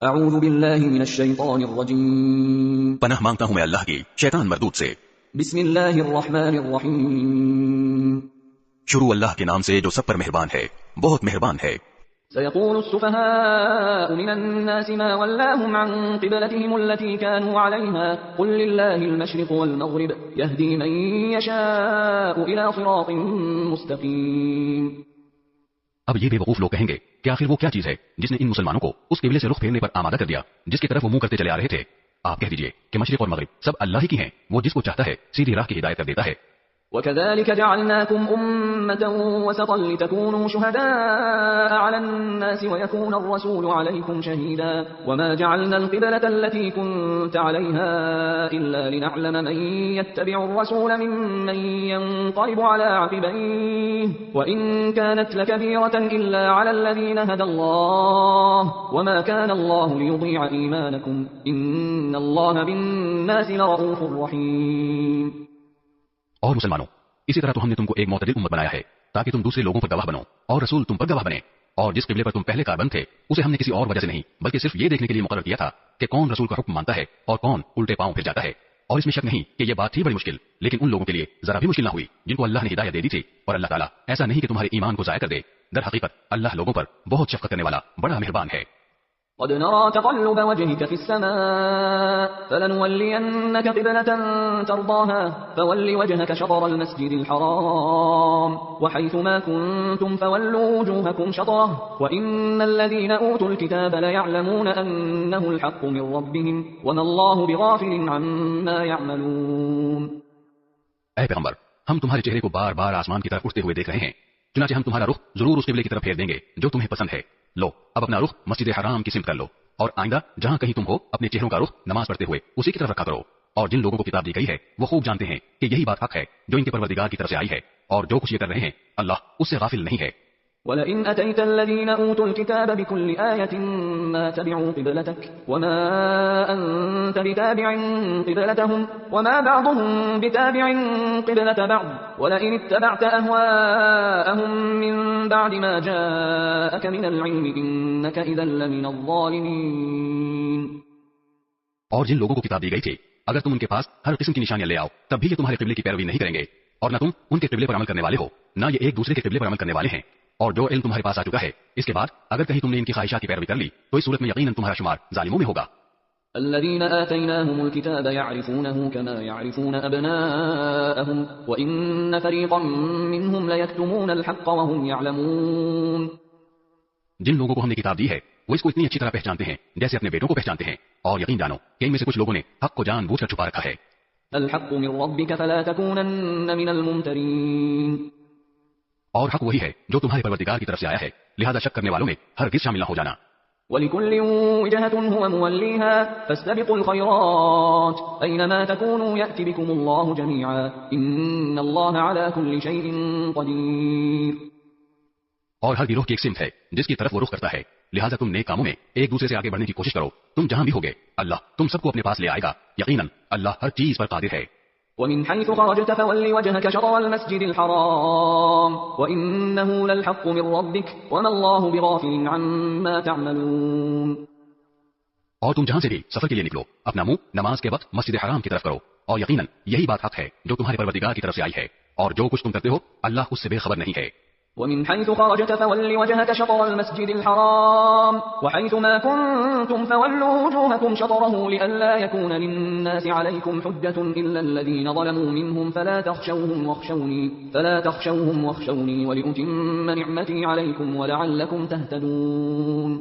اعوذ باللہ من الشیطان الرجیم پناہ مانگتا ہوں میں اللہ کی شیطان مردود سے۔ بسم اللہ الرحمن الرحیم شروع اللہ کے نام سے جو سب پر مہربان ہے، بہت مہربان ہے۔ سيقول السفهاء من الناس ما ولاهم عن قبلتهم التي كانوا عليها قل لله المشرق والمغرب يهدي من يشاء إلى صراط مستقيم۔ اب یہ بے وقوف لوگ کہیں گے کہ آخر وہ کیا چیز ہے جس نے ان مسلمانوں کو اس قبلے سے رخ پھیرنے پر آمادہ کر دیا جس کی طرف وہ منہ کرتے چلے آ رہے تھے۔ آپ کہہ دیجئے کہ مشرق اور مغرب سب اللہ ہی کی ہیں، وہ جس کو چاہتا ہے سیدھی راہ کی ہدایت کر دیتا ہے۔ وكذلك جعلناكم أمة وسطا لتكونوا شهداء على الناس ويكون الرسول عليكم شهيدا وما جعلنا القبلة التي كنت عليها إلا لنعلم من يتبع الرسول ممن ينقلب على عقبيه وإن كانت لكبيرة إلا على الذين هدى الله وما كان الله ليضيع إيمانكم إن الله بالناس لرؤوف رحيم۔ اور مسلمانوں، اسی طرح تو ہم نے تم کو ایک معتدل امت بنایا ہے تاکہ تم دوسرے لوگوں پر گواہ بنو اور رسول تم پر گواہ بنے، اور جس قبلے پر تم پہلے کاربند تھے اسے ہم نے کسی اور وجہ سے نہیں بلکہ صرف یہ دیکھنے کے لیے مقرر کیا تھا کہ کون رسول کا حکم مانتا ہے اور کون الٹے پاؤں پھر جاتا ہے۔ اور اس میں شک نہیں کہ یہ بات تھی بڑی مشکل، لیکن ان لوگوں کے لیے ذرا بھی مشکل نہ ہوئی جن کو اللہ نے ہدایت دے دی تھی، اور اللہ تعالیٰ ایسا نہیں کہ تمہارے ایمان کو ضائع کر دے، در حقیقت اللہ لوگوں پر بہت شفقت کرنے والا بڑا مہربان ہے۔ قد نرى تقلب وجهك في السماء فلنولينك قبلة ترضاها فول وجهك شطر المسجد الحرام وحيث ما كنتم فولوا وجوهكم شطره وإن الذين أوتوا الكتاب ليعلمون أنه الحق من ربهم وما الله بغافل عما يعملون۔ اے پیغمبر، ہم تمہارے چہرے کو بار بار آسمان کی طرف اٹھتے ہوئے دیکھ رہے ہیں، چنانچہ ہم تمہارا رخ ضرور اس قبلے کی طرف پھیر دیں گے جو تمہیں پسند ہے۔ لو اب اپنا رخ مسجد حرام کی سمت کر لو، اور آئندہ جہاں کہیں تم ہو اپنے چہروں کا رخ نماز پڑھتے ہوئے اسی کی طرف رکھا کرو۔ اور جن لوگوں کو کتاب دی گئی ہے وہ خوب جانتے ہیں کہ یہی بات حق ہے جو ان کے پروردگار کی طرف سے آئی ہے، اور جو کچھ یہ کر رہے ہیں اللہ اس سے غافل نہیں ہے۔ وَلَئِنْ أَتَيْتَ الَّذِينَ أُوتُوا الْكِتَابَ بِكُلِّ آيَةٍ مَا تَبِعُوا قِبْلَتَكَ وَمَا أَنْتَ بِتَابِعٍ قِبْلَتَهُمْ وَمَا بَعْضُهُمْ بِتَابِعٍ قِبْلَةَ بَعْضٍ وَلَئِنِ اتَّبَعْتَ أَهْوَاءَهُمْ مِنْ بَعْدِ مَا جَاءَكَ مِنَ الْعِلْمِ إِنَّكَ إِذًا لَمِنَ الظَّالِمِينَ۔ اور جن لوگوں کو کتاب دی گئی تھی اگر تم ان کے پاس ہر قسم کی نشانیاں لے آؤ تب بھی یہ تمہارے قبلے کی پیروی نہیں کریں گے، اور نہ تم ان کے قبلے پر عمل کرنے والے ہو نہ یہ ایک دوسرے کے قبلے پر عمل کرنے والے ہیں۔ اور جو علم تمہارے پاس آ چکا ہے اس کے بعد اگر کہیں تم نے ان کی خواہشات کی پیروی کر لی تو اس صورت میں یقیناً تمہارا شمار ظالموں میں ہوگا۔ الذين آتيناهم الكتاب يعرفونه كما يعرفون أبناءهم وإن فريقا منهم ليكتمون الحق وهم يعلمون۔ جن لوگوں کو ہم نے کتاب دی ہے وہ اس کو اتنی اچھی طرح پہچانتے ہیں جیسے اپنے بیٹوں کو پہچانتے ہیں، اور یقین جانو کہ ان میں سے کچھ لوگوں نے حق کو جان بوجھ کر چھپا رکھا ہے۔ الحق من ربك فلا تكونن من الممترين۔ اور حق وہی ہے جو تمہارے پروردگار کی طرف سے آیا ہے، لہذا شک کرنے والوں میں ہرگز شامل نہ ہو جانا۔ وَلِكُلٍّ وِجْهَةٌ هُوَ مُوَلِّيهَا فَاسْتَبِقُوا الْخَيْرَاتِ أَيْنَمَا تَكُونُوا يَأْتِ بِكُمُ اللَّهُ جَمِيعًا إِنَّ اللَّهَ عَلَى كُلِّ شَيْءٍ قَدِيرٌ۔ اور ہر گروہ کی ایک سمت ہے جس کی طرف وہ رخ کرتا ہے، لہذا تم نیک کاموں میں ایک دوسرے سے آگے بڑھنے کی کوشش کرو، تم جہاں بھی ہوگے اللہ تم سب کو اپنے پاس لے آئے گا، یقیناً اللہ ہر چیز پر قادر ہے۔ ومن حيث خرجت فول وجهك شطر المسجد الحرام وإنه للحق من ربك وما الله بغافل عما تعملون۔ اور تم جہاں سے بھی سفر کے لیے نکلو اپنا منہ نماز کے وقت مسجد حرام کی طرف کرو، اور یقیناً یہی بات حق ہے جو تمہارے پروردگار کی طرف سے آئی ہے، اور جو کچھ تم کرتے ہو اللہ اس سے بے خبر نہیں ہے۔ ومن حيث خرجت فول وجهك شطر المسجد الحرام وحيث ما كنتم فولوا وجوهكم شطره لئلا يكون للناس عليكم حجة إلا الذين ظلموا منهم فلا تخشوهم واخشوني ولأتم نعمتي عليكم ولعلكم تهتدون۔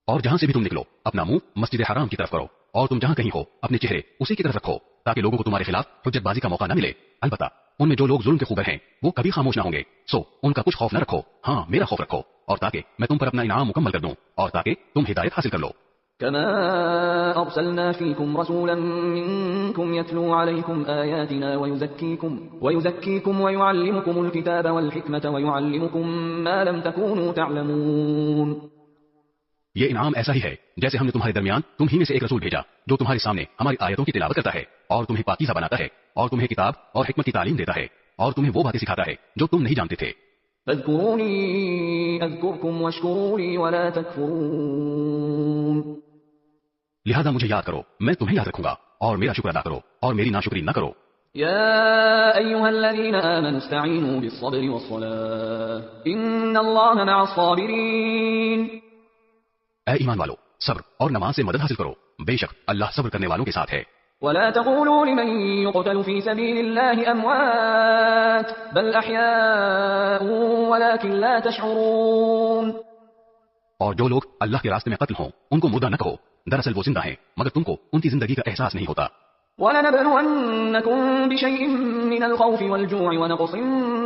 اور جہاں سے بھی تم نکلو اپنا منہ مسجد حرام کی طرف کرو، اور تم جہاں کہیں ہو اپنے چہرے اسی کی طرف رکھو تاکہ لوگوں کو تمہارے خلاف حجت بازی کا موقع نہ ملے۔ البتہ ان میں جو لوگ ظلم کے خوبر ہیں وہ کبھی خاموش نہ ہوں گے، سو ان کا کچھ خوف نہ رکھو، ہاں میرا خوف رکھو، اور تاکہ میں تم پر اپنا انعام مکمل کر دوں اور تاکہ تم ہدایت حاصل کر لو۔ كما أرسلنا فيكم رسولا منكم يتلو عليكم آياتنا ويزكيكم ويعلمكم الكتاب والحكمة ويعلمكم ما لم تكونوا تعلمون۔ یہ انعام ایسا ہی ہے جیسے ہم نے تمہارے درمیان تم ہی میں سے ایک رسول بھیجا جو تمہارے سامنے ہماری آیتوں کی تلاوت کرتا ہے اور تمہیں پاکیزہ بناتا ہے اور تمہیں کتاب اور حکمت کی تعلیم دیتا ہے اور تمہیں وہ باتیں سکھاتا ہے جو تم نہیں جانتے تھے۔ فاذكروني أذكركم واشكروا لي ولا تكفرون۔ لہذا مجھے یاد کرو، میں تمہیں یاد رکھوں گا، اور میرا شکر ادا کرو اور میری ناشکری نہ کرو۔ يا أيها الذين آمنوا استعينوا بالصبر والصلاة إن الله مع الصابرين۔ اے ایمان والو، صبر اور نماز سے مدد حاصل کرو، بے شک اللہ صبر کرنے والوں کے ساتھ ہے۔ ولا تقولوا لمن يقتل في سبيل الله أموات بل أحياء ولكن لا تشعرون۔ اور جو لوگ اللہ کے راستے میں قتل ہوں ان کو مردہ نہ کہو، دراصل وہ زندہ ہیں مگر تم کو ان کی زندگی کا احساس نہیں ہوتا۔ وَلَنَبْلُوَنَّكُمْ بِشَيْءٍ مِّنَ الْخَوْفِ وَالْجُوعِ وَنَقْصٍ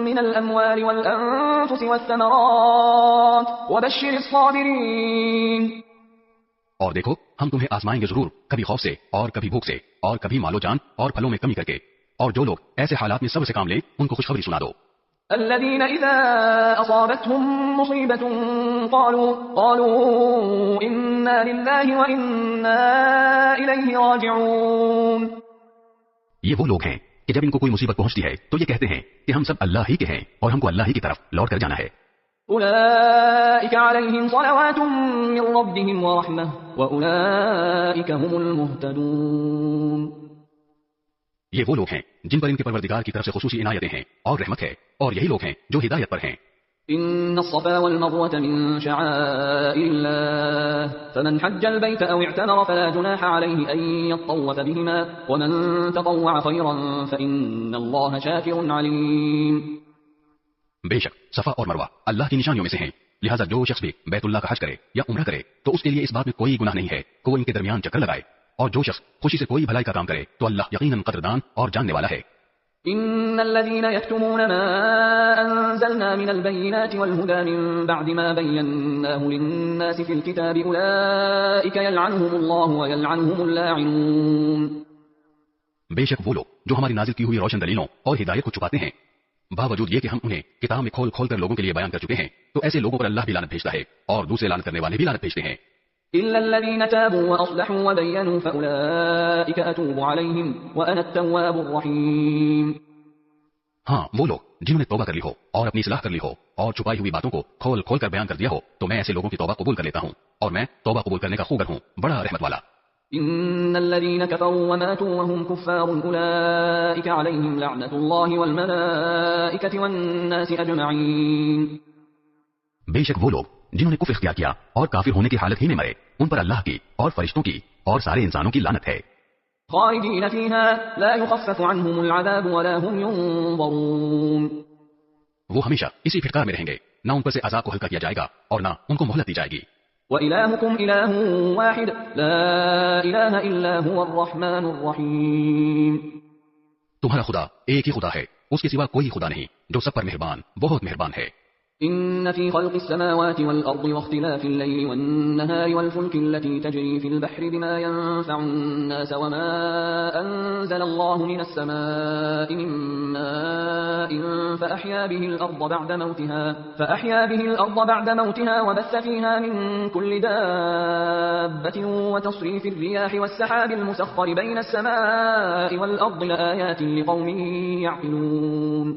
مِّنَ الْأَمْوَالِ وَالْأَنفُسِ وَالثَّمَرَاتِ وَبَشِّرِ الصَّابِرِينَ۔ اور دیکھو ہم تمہیں آزمائیں گے ضرور، کبھی خوف سے اور کبھی بھوک سے اور کبھی مال و جان اور پھلوں میں کمی کر کے، اور جو لوگ ایسے حالات میں صبر سے کام لیں ان کو خوشخبری سنا دو۔ الذين إذا أصابتهم مصيبة قالوا إنا لله وإنا إليه راجعون۔ یہ وہ لوگ ہیں کہ جب ان کو کوئی مصیبت پہنچتی ہے تو یہ کہتے ہیں کہ ہم سب اللہ ہی کے ہیں اور ہم کو اللہ ہی کی طرف لوٹ کر جانا ہے۔ أولئك عليهم صلوات من ربهم ورحمة وأولئك هم المهتدون۔ یہ وہ لوگ ہیں جن پر ان کے پروردگار کی طرف سے خصوصی عنایتیں ہیں اور رحمت ہے، اور یہی لوگ ہیں جو ہدایت پر ہیں۔ إن الصفا والمروة من شعائر الله فمن حج البيت أو اعتمر فلا جناح عليه أن يطوف بهما ومن تطوع خيرا فإن الله شاكر عليم۔ بے شک صفا اور مروہ اللہ کی نشانیوں میں سے ہیں، لہذا جو شخص بھی بیت اللہ کا حج کرے یا عمرہ کرے تو اس کے لیے اس بات میں کوئی گناہ نہیں ہے کہ وہ ان کے درمیان چکر لگائے، اور جو شخص خوشی سے کوئی بھلائی کا کام کرے تو اللہ یقیناً قدردان اور جاننے والا ہے۔ إن الذين يكتمون ما أنزلنا من البينات والهدى من بعد ما بيناه للناس في الكتاب أولئك يلعنهم الله ويلعنهم اللاعنون۔ بے شک وہ لوگ جو ہماری نازل کی ہوئی روشن دلیلوں اور ہدایت کو چھپاتے ہیں، باوجود یہ کہ ہم انہیں کتاب میں کھول کھول کر لوگوں کے لیے بیان کر چکے ہیں، تو ایسے لوگوں پر اللہ بھی لعنت بھیجتا ہے اور دوسرے لعنت کرنے والے بھی لعنت بھیجتے ہیں۔ إلا الذين تابوا وأصلحوا وبينوا فأولئك أتوب عليهم وأنا التواب الرحيم۔ ہاں وہ لوگ جنہوں نے توبہ کر لی ہو اور اپنی اصلاح کر لی ہو اور چھپائی ہوئی باتوں کو کھول کھول کر بیان کر دیا ہو تو میں ایسے لوگوں کی توبہ قبول کر لیتا ہوں، اور میں توبہ قبول کرنے کا خوگر ہوں، بڑا رحمت والا۔ إن الذين كفروا وماتوا وهم كفار أولئك عليهم لعنة الله والملائكة والناس أجمعين۔ بے شک وہ لوگ جنہوں نے کفر اختیار کیا اور کافر ہونے کی حالت ہی میں مرے ان پر اللہ کی اور فرشتوں کی اور سارے انسانوں کی لعنت ہے۔ خالدين فيها لا يخفف عنهم العذاب ولا هم ينظرون۔ وہ ہمیشہ اسی پھٹکار میں رہیں گے، نہ ان پر سے عذاب کو ہلکا کیا جائے گا اور نہ ان کو مہلت دی جائے گی۔ وإلهكم إله واحد لا إله إلا هو الرحمن الرحيم۔ تمہارا خدا ایک ہی خدا ہے، اس کے سوا کوئی خدا نہیں جو سب پر مہربان بہت مہربان ہے۔ إن في خلق السماوات والأرض واختلاف الليل والنهار والفلك التي تجري في البحر بما ينفع الناس وما أنزل الله من السماء من ماء فأحيا به الأرض بعد موتها وبث فيها من كل دابة وتصريف الرياح والسحاب المسخر بين السماء والأرض لآيات لقوم يعقلون۔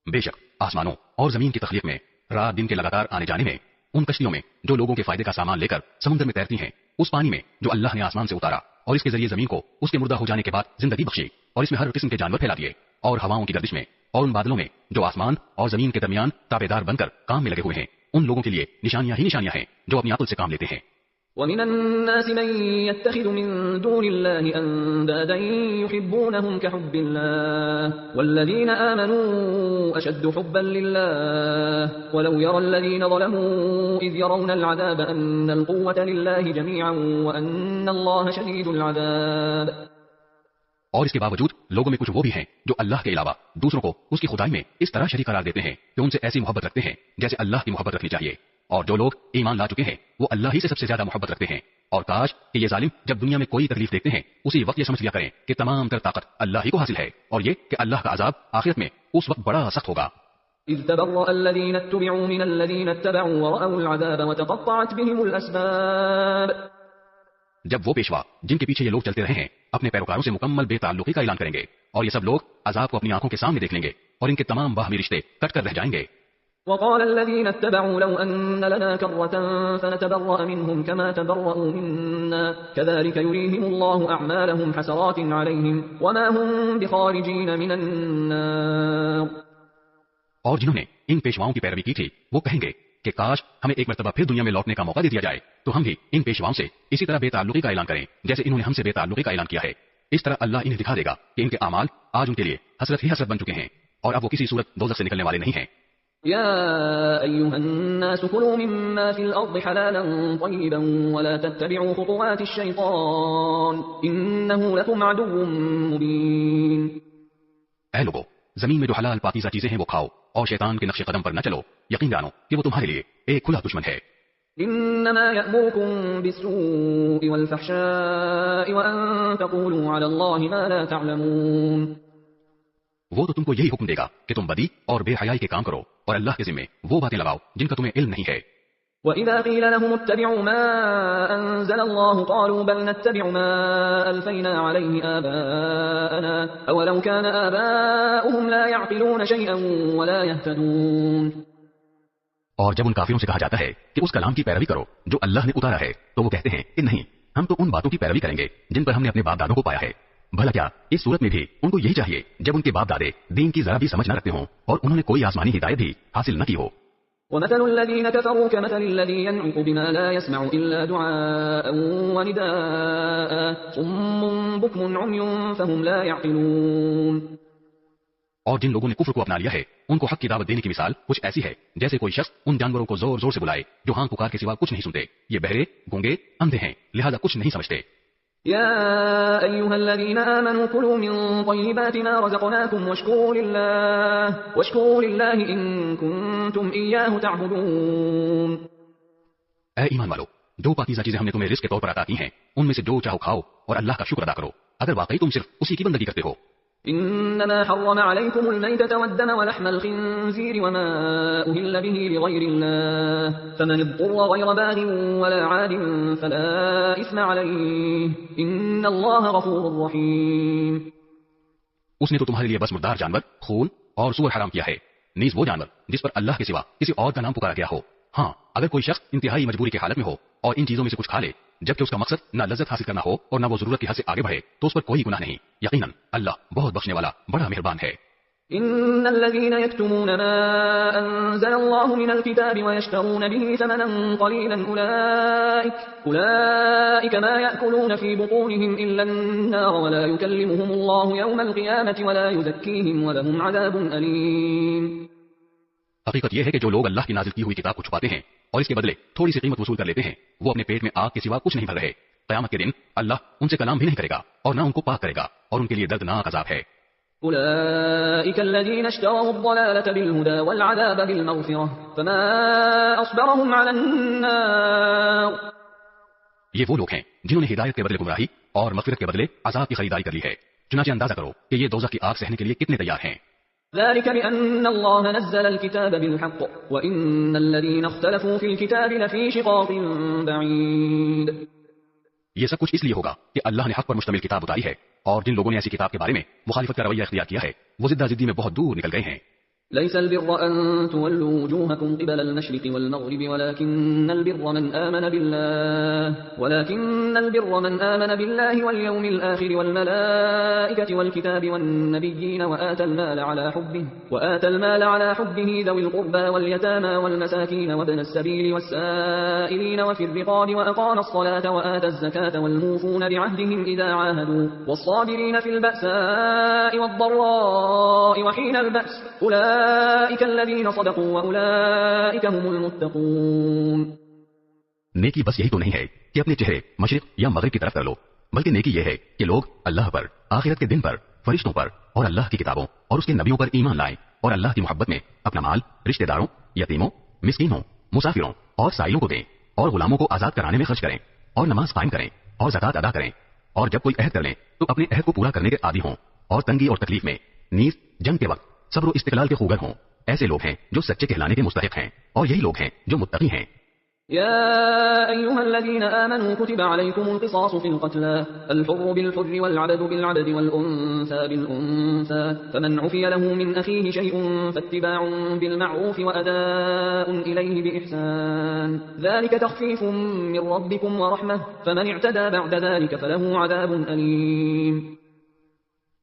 بے شک آسمانوں اور زمین کی تخلیق میں، رات دن کے لگاتار آنے جانے میں، ان کشتیوں میں جو لوگوں کے فائدے کا سامان لے کر سمندر میں تیرتی ہیں، اس پانی میں جو اللہ نے آسمان سے اتارا اور اس کے ذریعے زمین کو اس کے مردہ ہو جانے کے بعد زندگی بخشی اور اس میں ہر قسم کے جانور پھیلا دیے، اور ہواؤں کی گردش میں اور ان بادلوں میں جو آسمان اور زمین کے درمیان تابعدار بن کر کام میں لگے ہوئے ہیں، ان لوگوں کے لیے نشانیاں ہی نشانیاں ہیں جو اپنی عقل سے کام لیتے ہیں۔ ومن الناس من يتخذ من دون الله أندادا يحبونهم كحب الله والذين آمنوا أشد حبا لله ولو يرى الذين ظلموا إذ يرون العذاب أن القوة لله جميعا وأن الله شديد العذاب۔ اور اس کے باوجود لوگوں میں کچھ وہ بھی ہیں جو اللہ کے علاوہ دوسروں کو اس کی خدائی میں اس طرح شریک قرار دیتے ہیں کہ ان سے ایسی محبت رکھتے ہیں جیسے اللہ کی محبت رکھنی چاہیے، اور جو لوگ ایمان لا چکے ہیں وہ اللہ ہی سے سب سے زیادہ محبت رکھتے ہیں، اور کاش کہ یہ ظالم جب دنیا میں کوئی تکلیف دیکھتے ہیں اسی وقت یہ سمجھ لیا کریں کہ تمام تر طاقت اللہ ہی کو حاصل ہے، اور یہ کہ اللہ کا عذاب آخرت میں اس وقت بڑا سخت ہوگا۔ إذ تبرأ الذين اتبعوا من الذين اتبعوا ورأوا العذاب وتقطعت بهم الأسباب۔ جب وہ پیشوا جن کے پیچھے یہ لوگ چلتے رہے ہیں اپنے پیروکاروں سے مکمل بے تعلقی کا اعلان کریں گے، اور یہ سب لوگ عذاب کو اپنی آنکھوں کے سامنے دیکھ لیں گے اور ان کے تمام باہمی رشتے کٹ کر رہ جائیں گے۔ وقال الذين اتبعوا لو أن لنا كرة فنتبرأ منهم كما تبرأوا منا كذلك يريهم الله أعمالهم حسرات عليهم وما هم بخارجين من النار. اور جنہوں نے ان پیشواؤں کی پیروی کی تھی وہ کہیں گے کہ کاش ہمیں ایک مرتبہ پھر دنیا میں لوٹنے کا موقع دے دیا جائے تو ہم بھی ان پیشواؤں سے اسی طرح بے تعلقی کا اعلان کریں جیسے انہوں نے ہم سے بے تعلقی کا اعلان کیا ہے. اس طرح اللہ انہیں دکھا دے گا کہ ان کے اعمال آج ان کے لیے حسرت ہی حسرت بن چکے ہیں اور اب وہ کسی صورت دوزخ سے نکلنے والے نہیں ہیں. يا أيها الناس كلوا مما في الأرض حلالا طيبا ولا تتبعوا خطوات الشيطان إنه لكم عدو مبين. اے لوگو زمین میں جو حلال پاکیزہ چیزیں ہیں وہ کھاؤ اور شیطان کے نقش قدم پر نہ چلو یقین جانو کہ وہ تمہارے لیے ایک کھلا دشمن ہے. إنما يأمركم بالسوء والفحشاء وأن تقولوا على الله ما لا تعلمون. وہ تو تم کو یہی حکم دے گا کہ تم بدی اور بے حیائی کے کام کرو اور اللہ کے ذمے وہ باتیں لگاؤ جن کا تمہیں علم نہیں ہے. وَإِذَا قِيلَ لَهُمُ اتَّبِعُوا مَا أَنزَلَ اللَّهُ قَالُوا بَلْ نَتَّبِعُ مَا أَلْفَيْنَا عَلَيْهِ آبَاءَنَا أَوَلَوْ كَانَ آبَاؤُهُمْ لَا يَعْقِلُونَ شَيْئًا وَلَا يَهْتَدُونَ. اور جب ان کافروں سے کہا جاتا ہے کہ اس کلام کی پیروی کرو جو اللہ نے اتارا ہے تو وہ کہتے ہیں کہ نہیں ہم تو ان باتوں کی پیروی کریں گے جن پر ہم نے اپنے باپ دادوں کو پایا ہے. بھلا کیا اس صورت میں بھی ان کو یہی چاہیے جب ان کے باپ دادے دین کی ذرا بھی سمجھ نہ رکھتے ہوں اور انہوں نے کوئی آسمانی ہدایت بھی حاصل نہ کی ہو. وَمَثَلُ الَّذِينَ كَفَرُوا كَمَثَلِ الَّذِي يَنْعِقُ بِمَا لَا يَسْمَعُ إِلَّا دُعَاءً وَنِدَاءً صُمٌّ بُكْمٌ عُمْيٌ فَهُمْ لَا يَعْقِلُونَ. اور جن لوگوں نے کفر کو اپنا لیا ہے ان کو حق کی دعوت دینے کی مثال کچھ ایسی ہے جیسے کوئی شخص ان جانوروں کو زور زور سے بلائے جو ہاں پکار کے سوا کچھ نہیں سنتے. یہ بہرے گونگے اندھے ہیں لہذا کچھ نہیں سمجھتے. يا أيها الذين آمنوا كلوا من طيبات ما رزقناكم واشكروا لله إن كنتم إياه تعبدون. اے ایمان والو جو پاکیزہ چیزیں ہم نے تمہیں رزق کے طور پر عطا کی ہیں ان میں سے جو چاہو کھاؤ اور اللہ کا شکر ادا کرو اگر واقعی تم صرف اسی کی بندگی کرتے ہو. إنما حرم عليكم الميتة والدم ولحم الخنزير وما أهل به لغير الله فمن اضطر غير باغ ولا عاد فلا إثم عليه إن الله غفور رحيم. اس نے تو تمہارے لیے بس مردار جانور خون اور سور حرام کیا ہے نیز وہ جانور جس پر اللہ کے سوا کسی اور کا نام پکارا گیا ہو. ہاں اگر کوئی شخص انتہائی مجبوری کی حالت میں ہو اور ان چیزوں میں سے کچھ کھا لے جبکہ اس کا مقصد نہ لذت حاصل کرنا ہو اور نہ وہ ضرورت کی حد سے آگے بڑھے تو اس پر کوئی گناہ نہیں. یقیناً اللہ بہت بخشنے والا بڑا مہربان ہے. إن الذين يكتمون ما أنزل الله من الكتاب ويشترون به ثمنا قليلا أولئك ما يأكلون في بطونهم إلا النار ولا يكلمهم الله يوم القيامة ولا يزكيهم ولهم عذاب أليم. حقیقت یہ ہے کہ جو لوگ اللہ کی نازل کی ہوئی کتاب کو چھپاتے ہیں اور اس کے بدلے تھوڑی سی قیمت وصول کر لیتے ہیں وہ اپنے پیٹ میں آگ کے سوا کچھ نہیں بھر رہے. قیامت کے دن اللہ ان سے کلام بھی نہیں کرے گا اور نہ ان کو پاک کرے گا اور ان کے لیے دردناک عذاب ہے. أولئك الذين اشتروا الضلالة بالهدى والعذاب بالمغفرة فما أصبرهم على النار. یہ وہ لوگ ہیں جنہوں نے ہدایت کے بدلے گمراہی اور مغفرت کے بدلے عذاب کی خریداری کر لی ہے. چنانچہ اندازہ کرو کہ یہ دوزخ کی آگ سہنے کے لیے کتنے تیار ہیں. ذلك بأن الله نزل الكتاب بالحق وإن الذين اختلفوا في الكتاب لفي شقاق بعيد. یہ سب کچھ اس لیے ہوگا کہ اللہ نے حق پر مشتمل کتاب اتاری ہے اور جن لوگوں نے ایسی کتاب کے بارے میں مخالفت کا رویہ اختیار کیا ہے وہ زدہ زدی میں بہت دور نکل گئے ہیں. ليس البر أن تولوا وجوهكم قبل المشرق والمغرب ولكن البر من آمن بالله واليوم الآخر والملائكة والكتاب والنبيين وآتى المال على حبه ذوي القربى واليتامى والمساكين وابن السبيل والسائلين وفي الرقاب وأقام الصلاة وآتى الزكاة والموفون بعهدهم إذا عاهدوا والصابرين في البأساء والضراء وحين البأس أولئك الذين صدقوا وأولئك هم المتقون. نیکی بس یہی تو نہیں ہے کہ اپنے چہرے مشرق یا مغرب کی طرف کر لو بلکہ نیکی یہ ہے کہ لوگ اللہ پر آخرت کے دن پر فرشتوں پر اور اللہ کی کتابوں اور اس کے نبیوں پر ایمان لائیں اور اللہ کی محبت میں اپنا مال رشتہ داروں یتیموں مسکینوں مسافروں اور سائلوں کو دیں اور غلاموں کو آزاد کرانے میں خرچ کریں اور نماز قائم کریں اور زکوٰۃ ادا کریں اور جب کوئی عہد کر لیں تو اپنے عہد کو پورا کرنے کے عادی ہوں اور تنگی اور تکلیف میں نیز جنگ کے وقت صبر و استقلال کے خوگر ہوں. ایسے لوگ ہیں جو سچے کہلانے کے مستحق ہیں اور یہی لوگ ہیں جو متقی ہیں. يا أيها الذين آمنوا كتب عليكم القصاص في القتلى الحر بالحر والعبد بالعبد والأنثى بالأنثى فمن عفي له من أخيه شيء فاتباع بالمعروف وأداء إليه بإحسان ذلك تخفيف من ربكم ورحمة فمن اعتدى بعد ذلك فله عذاب أليم.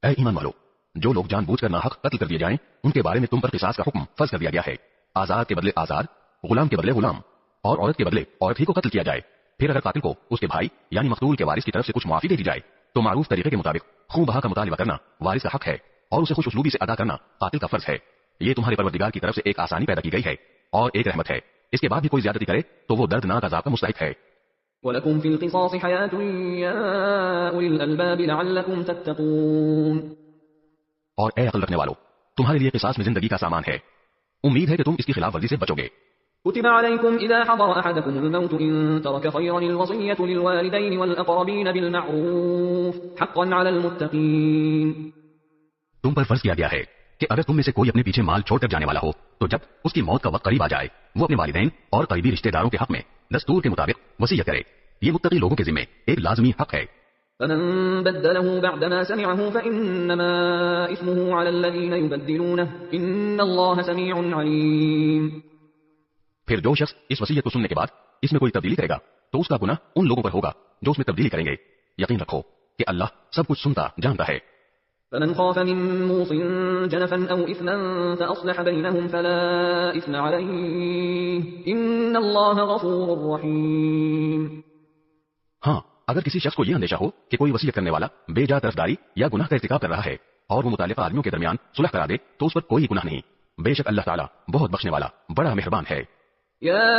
اے ایمان والو، جو لوگ جان بوجھ کر ناحق قتل کر دیے جائیں ان کے بارے میں تم پر قصاص کا حکم فرض کر دیا گیا ہے. آزاد کے بدلے آزاد، غلام کے بدلے غلام اور عورت کے بدلے عورت ہی کو قتل کیا جائے. پھر اگر قاتل کو اس کے بھائی یعنی مقتول کے وارث کی طرف سے کچھ معافی دے دی جائے تو معروف طریقے کے مطابق خون بہا کا مطالبہ کرنا وارث کا حق ہے اور اسے خوش اسلوبی سے ادا کرنا قاتل کا فرض ہے. یہ تمہارے پروردگار کی طرف سے ایک آسانی پیدا کی گئی ہے اور ایک رحمت ہے. اس کے بعد بھی کوئی زیادتی کرے تو وہ دردناک عذاب کا مستحق ہے. وَلَكُمْ فِي الْقِصَاصِ حَيَاةٌ يَا أُولِي الْأَلْبَابِ لَعَلَّكُمْ تَتَّقُونَ. اور اے عقل رکھنے والو، تمہارے لیے قصاص میں زندگی کا سامان ہے، امید ہے کہ تم اس کی خلاف ورزی سے بچو گے. كتب عليكم إذا حضر أحدكم الموت إن ترك خيرا الوصية للوالدين والأقربين بالمعروف حقا على المتقين. تم پر فرض کیا گیا ہے کہ اگر تم میں سے کوئی اپنے پیچھے مال چھوڑ کر جانے والا ہو تو جب اس کی موت کا وقت قریب آ جائے وہ اپنے والدین اور قریبی رشتہ داروں کے حق میں دستور کے مطابق وصیت کرے. یہ متقی لوگوں کے ذمہ ایک لازمی حق ہے. فمن بدله بعدما سمعه فإنما إثمه على الذين يبدلونه إن الله سميع عليم. پھر جو شخص اس وصیت کو سننے کے بعد اس میں کوئی تبدیلی کرے گا تو اس کا گناہ ان لوگوں پر ہوگا جو اس میں تبدیلی کریں گے. یقین رکھو کہ اللہ سب کچھ سنتا جانتا ہے. فمن خاف من موص جنفا أو إثما فأصلح بينهم فلا إثم عليه إن الله غفور رحيم. ہاں، اگر کسی شخص کو یہ اندیشہ ہو کہ کوئی وصیت کرنے والا بے جا طرفداری یا گناہ کا ارتکاب کر رہا ہے اور وہ متعلقہ آدمیوں کے درمیان صلح کرا دے تو اس پر کوئی گناہ نہیں. بے شک اللہ تعالیٰ بہت بخشنے والا بڑا مہربان ہے. يا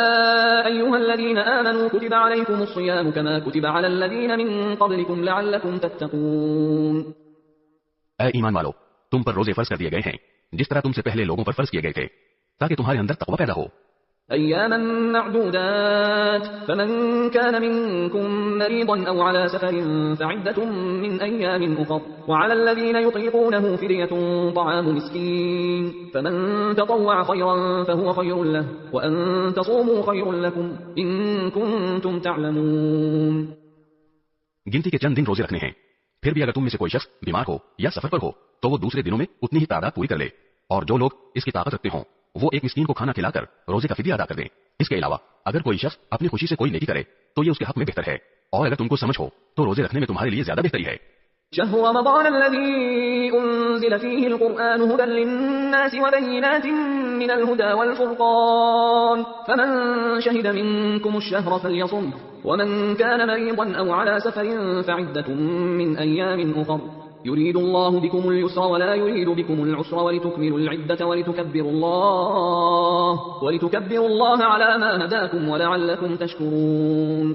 أيها الذين آمنوا كتب عليكم الصيام كما كتب على الذين من قبلكم لعلكم تتقون. اے ایمان والو، تم پر روزے فرض کر دیے گئے ہیں جس طرح تم سے پہلے لوگوں پر فرض کیے گئے تھے تاکہ تمہارے اندر تقوی پیدا ہو. أياما معدودات فمن كان منكم مريضا أو على سفر فعدة من أيام أخر وعلى الذين يطيقونه فدية طعام مسكين فمن تطوع خيرا فهو خير له وأن تصوموا خير لكم إن كنتم تعلمون. گنتی کے چند دن روزے رکھنے ہیں، پھر بھی اگر تم میں سے کوئی شخص بیمار ہو یا سفر پر ہو تو وہ دوسرے دنوں میں اتنی ہی تعداد پوری کر لے، اور جو لوگ اس کی طاقت رکھتے ہوں وہ ایک مسکین کو کھانا کھلا کر روزے کا فدیہ ادا کر دیں. اس کے علاوہ اگر کوئی شخص اپنی خوشی سے کوئی نیکی کرے تو یہ اس کے حق میں بہتر ہے، اور اگر تم کو سمجھ ہو تو روزے رکھنے میں تمہارے لیے زیادہ بہتری ہے. شهر رمضان الذي أنزل فيه القرآن هدى للناس وبينات من الهدى والفرقان فمن شهد منكم الشهر فليصم ومن كان مريضا أو على سفر فعدة من أيام أخر يريد الله بكم اليسر ولا يريد بكم العسر ولتكملوا العدة ولتكبروا الله على ما هداكم ولعلكم تشكرون.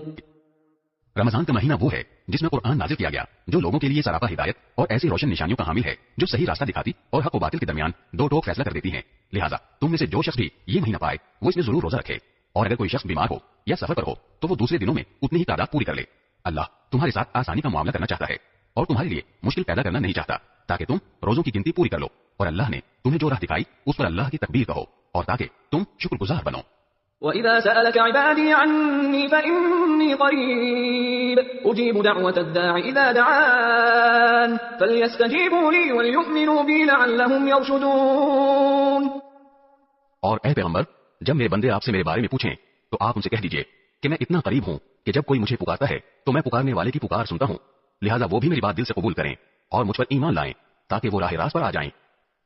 رمضان کا مہینہ وہ ہے جس میں قرآن نازل کیا گیا جو لوگوں کے لیے سراپا ہدایت اور ایسی روشن نشانیوں کا حامل ہے جو صحیح راستہ دکھاتی اور حق و باطل کے درمیان دو ٹوک فیصلہ کر دیتی ہیں. لہٰذا تم میں سے جو شخص بھی یہ مہینہ پائے وہ اس میں ضرور روزہ رکھے، اور اگر کوئی شخص بیمار ہو یا سفر پر ہو تو وہ دوسرے دنوں میں اتنی ہی تعداد پوری کر لے. اللہ تمہارے ساتھ آسانی کا معاملہ کرنا چاہتا ہے اور تمہارے لیے مشکل پیدا کرنا نہیں چاہتا تاکہ تم روزوں کی گنتی پوری کر لو، اور اللہ نے تمہیں جو راہ دکھائی اس پر اللہ کی تکبیر کہو اور تاکہ تم شکر گزار بنو. وَإِذَا سَأَلَكَ عِبَادِي عَنِّي فَإِنِّي قَرِيبٌ أُجِيبُ دَعْوَةَ الدَّاعِ إِذَا دَعَانِ فَلْيَسْتَجِيبُوا لِي وَلْيُؤْمِنُوا بِي لَعَلَّهُمْ يَرْشُدُونَ. اور اے پیغمبر، جب میرے بندے آپ سے میرے بارے میں پوچھیں تو آپ ان سے کہہ دیجئے کہ میں اتنا قریب ہوں کہ جب کوئی مجھے پکارتا ہے تو میں پکارنے والے کی پکار سنتا ہوں، لہٰذا وہ بھی میری بات دل سے قبول کریں اور مجھ پر ایمان لائیں تاکہ وہ راہ راست پر آ جائیں.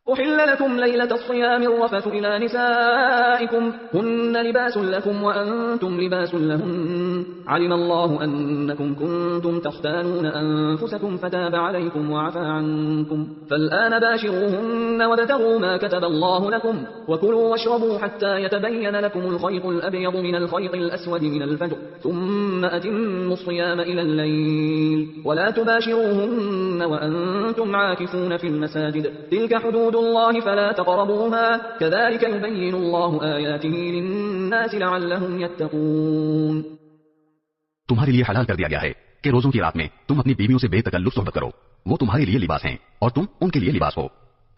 أحل لكم ليلة الصيام الرفث إلى نسائكم هن لباس لكم وأنتم لباس لهن علم الله أنكم كنتم تختانون أنفسكم فتاب عليكم وعفى عنكم فالآن باشروهن وابتغوا ما كتب الله لكم وكلوا واشربوا حتى يتبين لكم الخيط الأبيض من الخيط الأسود من الفجر ثم أتموا الصيام إلى الليل ولا تباشروهن وأنتم عاكفون في المساجد تلك حدود الله فلا تقربوها كذلك يبين الله آياته للناس لعلهم يتقون. تمہارے لیے حلال کر دیا گیا ہے کہ روزوں کی رات میں تم اپنی بیویوں سے بے تکلف صحبت کرو، وہ تمہارے لیے لباس ہیں اور تم ان کے لیے لباس ہو.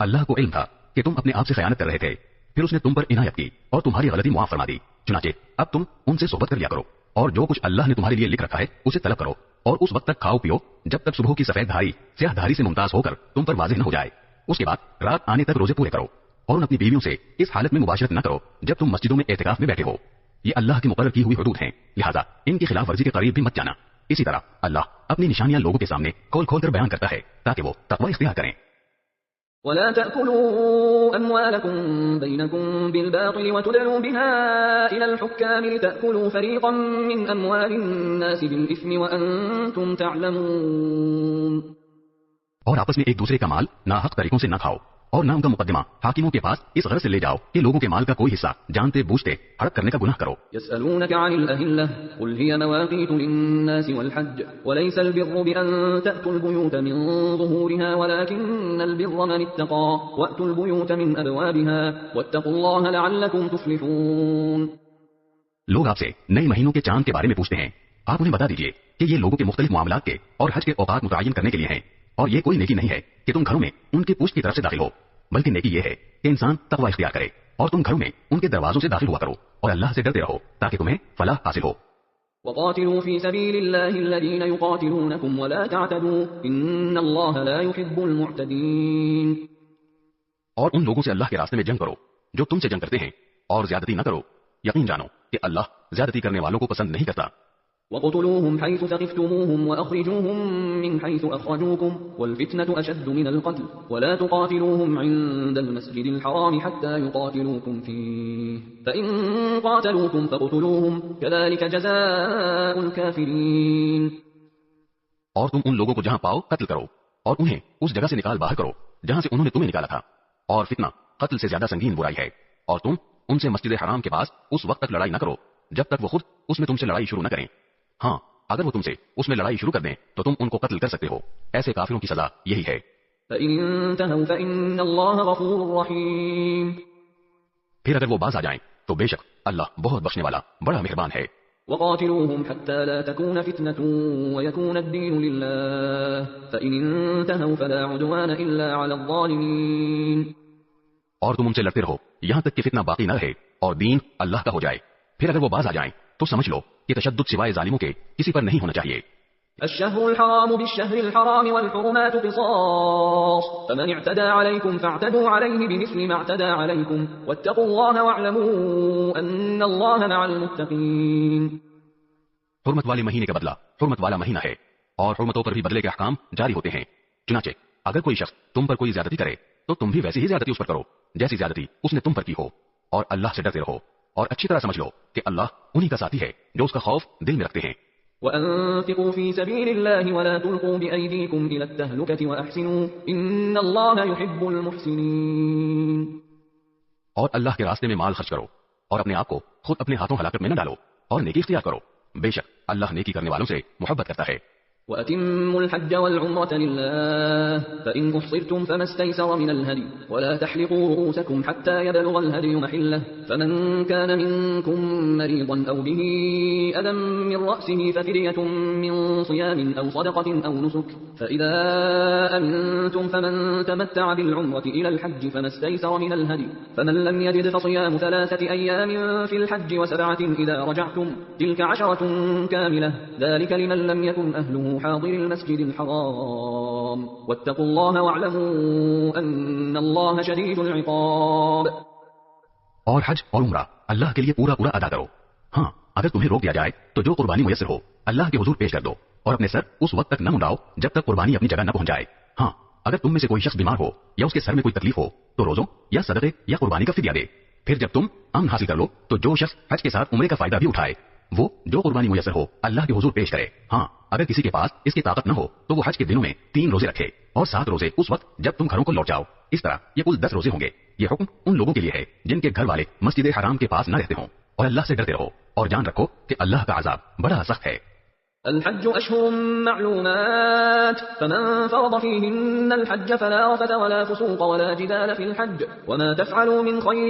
اللہ کو علم تھا کہ تم اپنے آپ سے خیانت کر رہے تھے، پھر اس نے تم پر عنایت کی اور تمہاری غلطی معاف فرما دی. چنانچہ اب تم ان سے صحبت کر لیا کرو اور جو کچھ اللہ نے تمہارے لیے لکھ رکھا ہے اسے طلب کرو اور اس وقت تک کھاؤ پیو جب تک صبح کی سفید دھاری سیاہ دھاری سے ممتاز ہو کر تم پر واضح نہ ہو جائے. اس کے بعد رات آنے تک روزے پورے کرو اور ان اپنی بیویوں سے اس حالت میں مباشرت نہ کرو جب تم مسجدوں میں اعتکاف میں بیٹھے ہو. یہ اللہ کی مقرر کی ہوئی حدود ہیں، لہذا ان کی خلاف ورزی کے قریب بھی مت جانا. اسی طرح اللہ اپنی نشانیاں لوگوں کے سامنے کھول کھول کر بیان کرتا ہے تاکہ وہ تقوی اختیار کریں. ولا تأكلوا أموالكم بينكم بالباطل وتدلوا بها إلى الحكام لتأكلوا فريقا من أموال الناس بالإثم وأنتم تعلمون. اور آپس میں ایک دوسرے کا مال ناحق طریقوں سے نہ کھاؤ اور نہ ان کا مقدمہ حاکموں کے پاس اس غرض سے لے جاؤ کہ لوگوں کے مال کا کوئی حصہ جانتے بوجھتے ہڑپ کرنے کا گناہ کرو. يسألونك عن الأهلة قل هي مواقيت للناس والحج وليس البر بأن تأتوا البيوت من ظهورها ولكن البر من اتقى وأتوا البيوت من أبوابها واتقوا الله لعلكم تفلحون. لوگ آپ سے نئے مہینوں کے چاند کے بارے میں پوچھتے ہیں، آپ انہیں بتا دیجئے کہ یہ لوگوں کے مختلف معاملات کے اور حج کے اوقات متعین کرنے کے لیے ہیں، اور یہ کوئی نیکی نہیں ہے کہ تم گھروں میں ان کی پوچھ کی طرف سے داخل ہو، بلکہ نیکی یہ ہے کہ انسان تقوی اختیار کرے اور تم گھروں میں ان کے دروازوں سے داخل ہوا کرو اور اللہ سے ڈرتے رہو تاکہ تمہیں فلاح حاصل ہو. وقاتلوا في سبيل الله الذين يقاتلونكم ولا تعتدوا إن الله لا يحب المعتدين. اور ان لوگوں سے اللہ کے راستے میں جنگ کرو جو تم سے جنگ کرتے ہیں اور زیادتی نہ کرو، یقین جانو کہ اللہ زیادتی کرنے والوں کو پسند نہیں کرتا. وقتلوهم حيث ثقفتموهم وأخرجوهم من حيث أخرجوكم والفتنة أشد من القتل ولا تقاتلوهم عند المسجد الحرام حتى يقاتلوكم فيه فإن قاتلوكم فاقتلوهم كذلك جزاء الكافرين. اور تم ان لوگوں کو جہاں پاؤ قتل کرو اور انہیں اس جگہ سے نکال باہر کرو جہاں سے انہوں نے تمہیں نکالا تھا، اور فتنہ قتل سے زیادہ سنگین برائی ہے. اور تم ان سے مسجد حرام کے پاس اس وقت تک لڑائی نہ کرو جب تک وہ خود اس میں تم سے لڑائی شروع نہ کریں. ہاں، اگر وہ تم سے اس میں لڑائی شروع کر دیں تو تم ان کو قتل کر سکتے ہو. ایسے کافروں کی سزا یہی ہے. فَإِن انتهوا فَإِنَّ اللَّهَ غَفُورٌ رَحِيمٌ. پھر اگر وہ باز آ جائیں تو بے شک اللہ بہت بخشنے والا بڑا مہربان ہے. وقاتلوهم حتى لا تكون فتنة ويكون الدين لله فإن انتهوا فلا عدوان إلا على الظالمين. اور تم ان سے لڑتے رہو یہاں تک کہ فتنہ باقی نہ رہے اور دین اللہ کا ہو جائے. پھر اگر وہ باز آ جائیں تو سمجھ لو کہ تشدد سوائے ظالموں کے کسی پر نہیں ہونا چاہیے. الشهر الحرام بالشهر الحرام والحرمات قصاص فمن اعتدى عليكم فاعتدوا عليه بمثل ما اعتدى عليكم واتقوا الله واعلموا ان الله مع المتقين. حرمت والے مہینے کا بدلہ حرمت والا مہینہ ہے اور حرمتوں پر بھی بدلے کے احکام جاری ہوتے ہیں. چنانچہ اگر کوئی شخص تم پر کوئی زیادتی کرے تو تم بھی ویسی ہی زیادتی اس پر کرو جیسی زیادتی اس نے تم پر کی ہو، اور اللہ سے ڈرتے رہو اور اچھی طرح سمجھ لو کہ اللہ انہی کا ساتھی ہے جو اس کا خوف دل میں رکھتے ہیں. وَأَنفِقُوا فِي سَبِيلِ اللَّهِ وَلَا تُلْقُوا بِأَيْدِيكُمْ إِلَى التَّهْلُكَةِ وَأَحْسِنُوا إِنَّ اللَّهَ يُحِبُّ الْمُحْسِنِينَ. اور اللہ کے راستے میں مال خرچ کرو اور اپنے آپ کو خود اپنے ہاتھوں ہلاکت میں نہ ڈالو اور نیکی اختیار کرو، بے شک اللہ نیکی کرنے والوں سے محبت کرتا ہے. وَأَتِمُّوا الْحَجَّ وَالْعُمْرَةَ لِلَّهِ فَإِنْ أُحْصِرْتُمْ فَمَا اسْتَيْسَرَ مِنَ الْهَدْيِ وَلَا تَحْلِقُوا رُؤُوسَكُمْ حَتَّى يَبْلُغَ الْهَدْيُ مَحِلَّهُ فَمَنْ كَانَ مِنكُم مَّرِيضًا أَوْ بِهِ أَذًى مِّن رَّأْسِهِ فَفِدْيَةٌ مِّن صِيَامٍ أَوْ صَدَقَةٍ أَوْ نُسُكٍ فَإِذَا أَمِنتُمْ فَمَن تَمَتَّعَ بِالْعُمْرَةِ إِلَى الْحَجِّ فَمَا اسْتَيْسَرَ مِنَ الْهَدْيِ فَمَن لَّمْ يَجِدْ فَصِيَامُ 3 أَيَّامٍ فِي الْحَجِّ و7 إِذَا رَجَعْتُمْ تِلْكَ 10 كَامِلَةٌ ذَلِكَ لِمَن لَّمْ يَكُنْ أَهْلُهُ حَاضِرِي الْمَسْجِدِ الحرام واتقوا الله واعلموا ان الله شديد العقاب. اور حج اور عمرہ اللہ کے لیے پورا پورا ادا کرو. ہاں، اگر تمہیں روک دیا جائے تو جو قربانی میسر ہو اللہ کے حضور پیش کر دو اور اپنے سر اس وقت تک نہ منڈاؤ جب تک قربانی اپنی جگہ نہ پہنچ جائے. ہاں، اگر تم میں سے کوئی شخص بیمار ہو یا اس کے سر میں کوئی تکلیف ہو تو روزوں یا صدقے یا قربانی کا فدیہ دے. پھر جب تم امن حاصل کر لو تو جو شخص حج کے ساتھ عمرے کا فائدہ بھی اٹھائے وہ جو قربانی میسر ہو اللہ کے حضور پیش کرے. ہاں، اگر کسی کے پاس اس کی طاقت نہ ہو تو وہ حج کے دنوں میں 3 روزے رکھے اور 7 روزے اس وقت جب تم گھروں کو لوٹ جاؤ. اس طرح یہ کل 10 روزے ہوں گے. یہ حکم ان لوگوں کے لیے ہے جن کے گھر والے مسجد حرام کے پاس نہ رہتے ہوں. اور اللہ سے ڈرتے رہو اور جان رکھو کہ اللہ کا عذاب بڑا سخت ہے. الحج أشهر معلومات فمن فرض فيهن الحج فلا رفث ولا فسوق ولا جدال في الحج وما تفعلوا من خير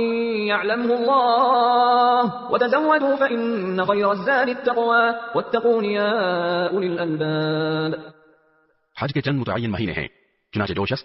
يعلمه الله وتزودوا فإن خير الزاد التقوى واتقون يا أولي الألباب. حج کے چند متعین مہینے ہیں، چنانچہ جو شخص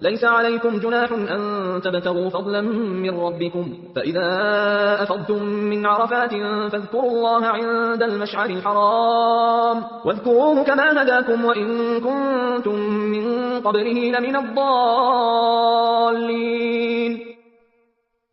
ليس عليكم جناح أن تبتغوا فضلا من ربكم فإذا أفضتم من عرفات فاذكروا الله عند المشعر الحرام واذكروه كما هداكم وإن كنتم من قبله لمن الضالين۔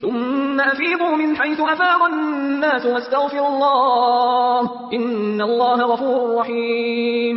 ثم أفيضوا من حيث أفاض الناس واستغفروا الله إن الله غفور رحيم۔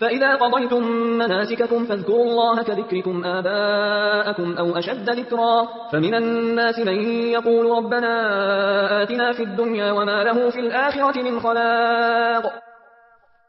فإذا قضيتم مناسككم فاذكروا الله كذكركم آباءكم أو أشد ذكرا فمن الناس من يقول ربنا آتنا في الدنيا وما له في الآخرة من خلاق۔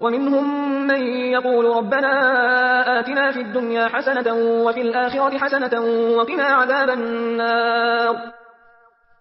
ومنهم من يقول ربنا آتنا في الدنيا حسنة وفي الآخرة حسنة وقنا عذاب النار۔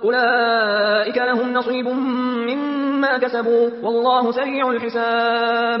أولئك لهم نصيب مما كسبوا والله سريع الحساب۔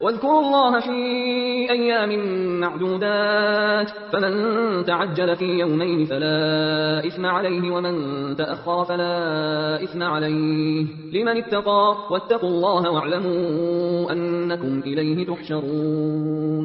واذكروا الله في أيام معدودات فمن تعجل في يومين فلا إثم عليه ومن تأخر فلا إثم عليه لمن اتقى واتقوا الله واعلموا أنكم إليه تحشرون۔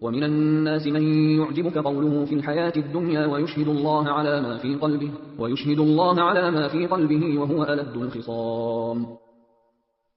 ومن الناس من يعجبك قوله في الحياة الدنيا ويشهد الله على ما في قلبه وهو ألد الخصام۔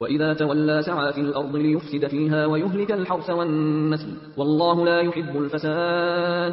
وإذا تولى سعى في الأرض ليفسد فيها ويهلك الحرث والنسل والله لا يحب الفساد۔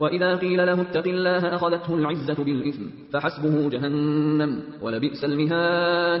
وإذا قيل له اتق الله أخذته العزة بالإثم فحسبه جهنم ولبئس المهاد۔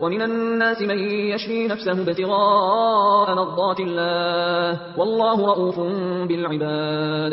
ومن الناس من يشري نفسه ابتغاء مرضات الله والله رؤوف بالعباد۔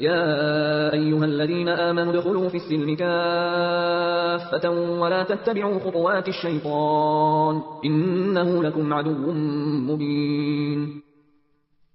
يا أيها الذين آمنوا ادخلوا في السلم كافة ولا تتبعوا خطوات الشيطان إنه لكم عدو مبين۔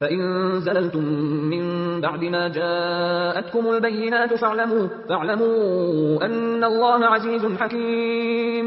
فإن زللتم من بعد ما جاءتكم البينات فاعلموا أن الله عزيز حكيم۔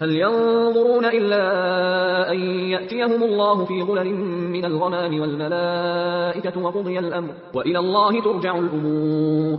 هل ينظرون إلا أن يأتيهم الله في ظلل من الغمام والملائكة وقضي الأمر وإلى الله ترجع الأمور۔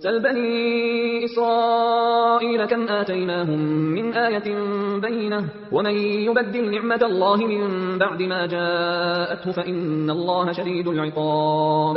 سل بني إسرائيل كم آتيناهم من آية بينة ومن يبدل نعمة الله من بعد ما جاءته فإن الله شديد العقاب۔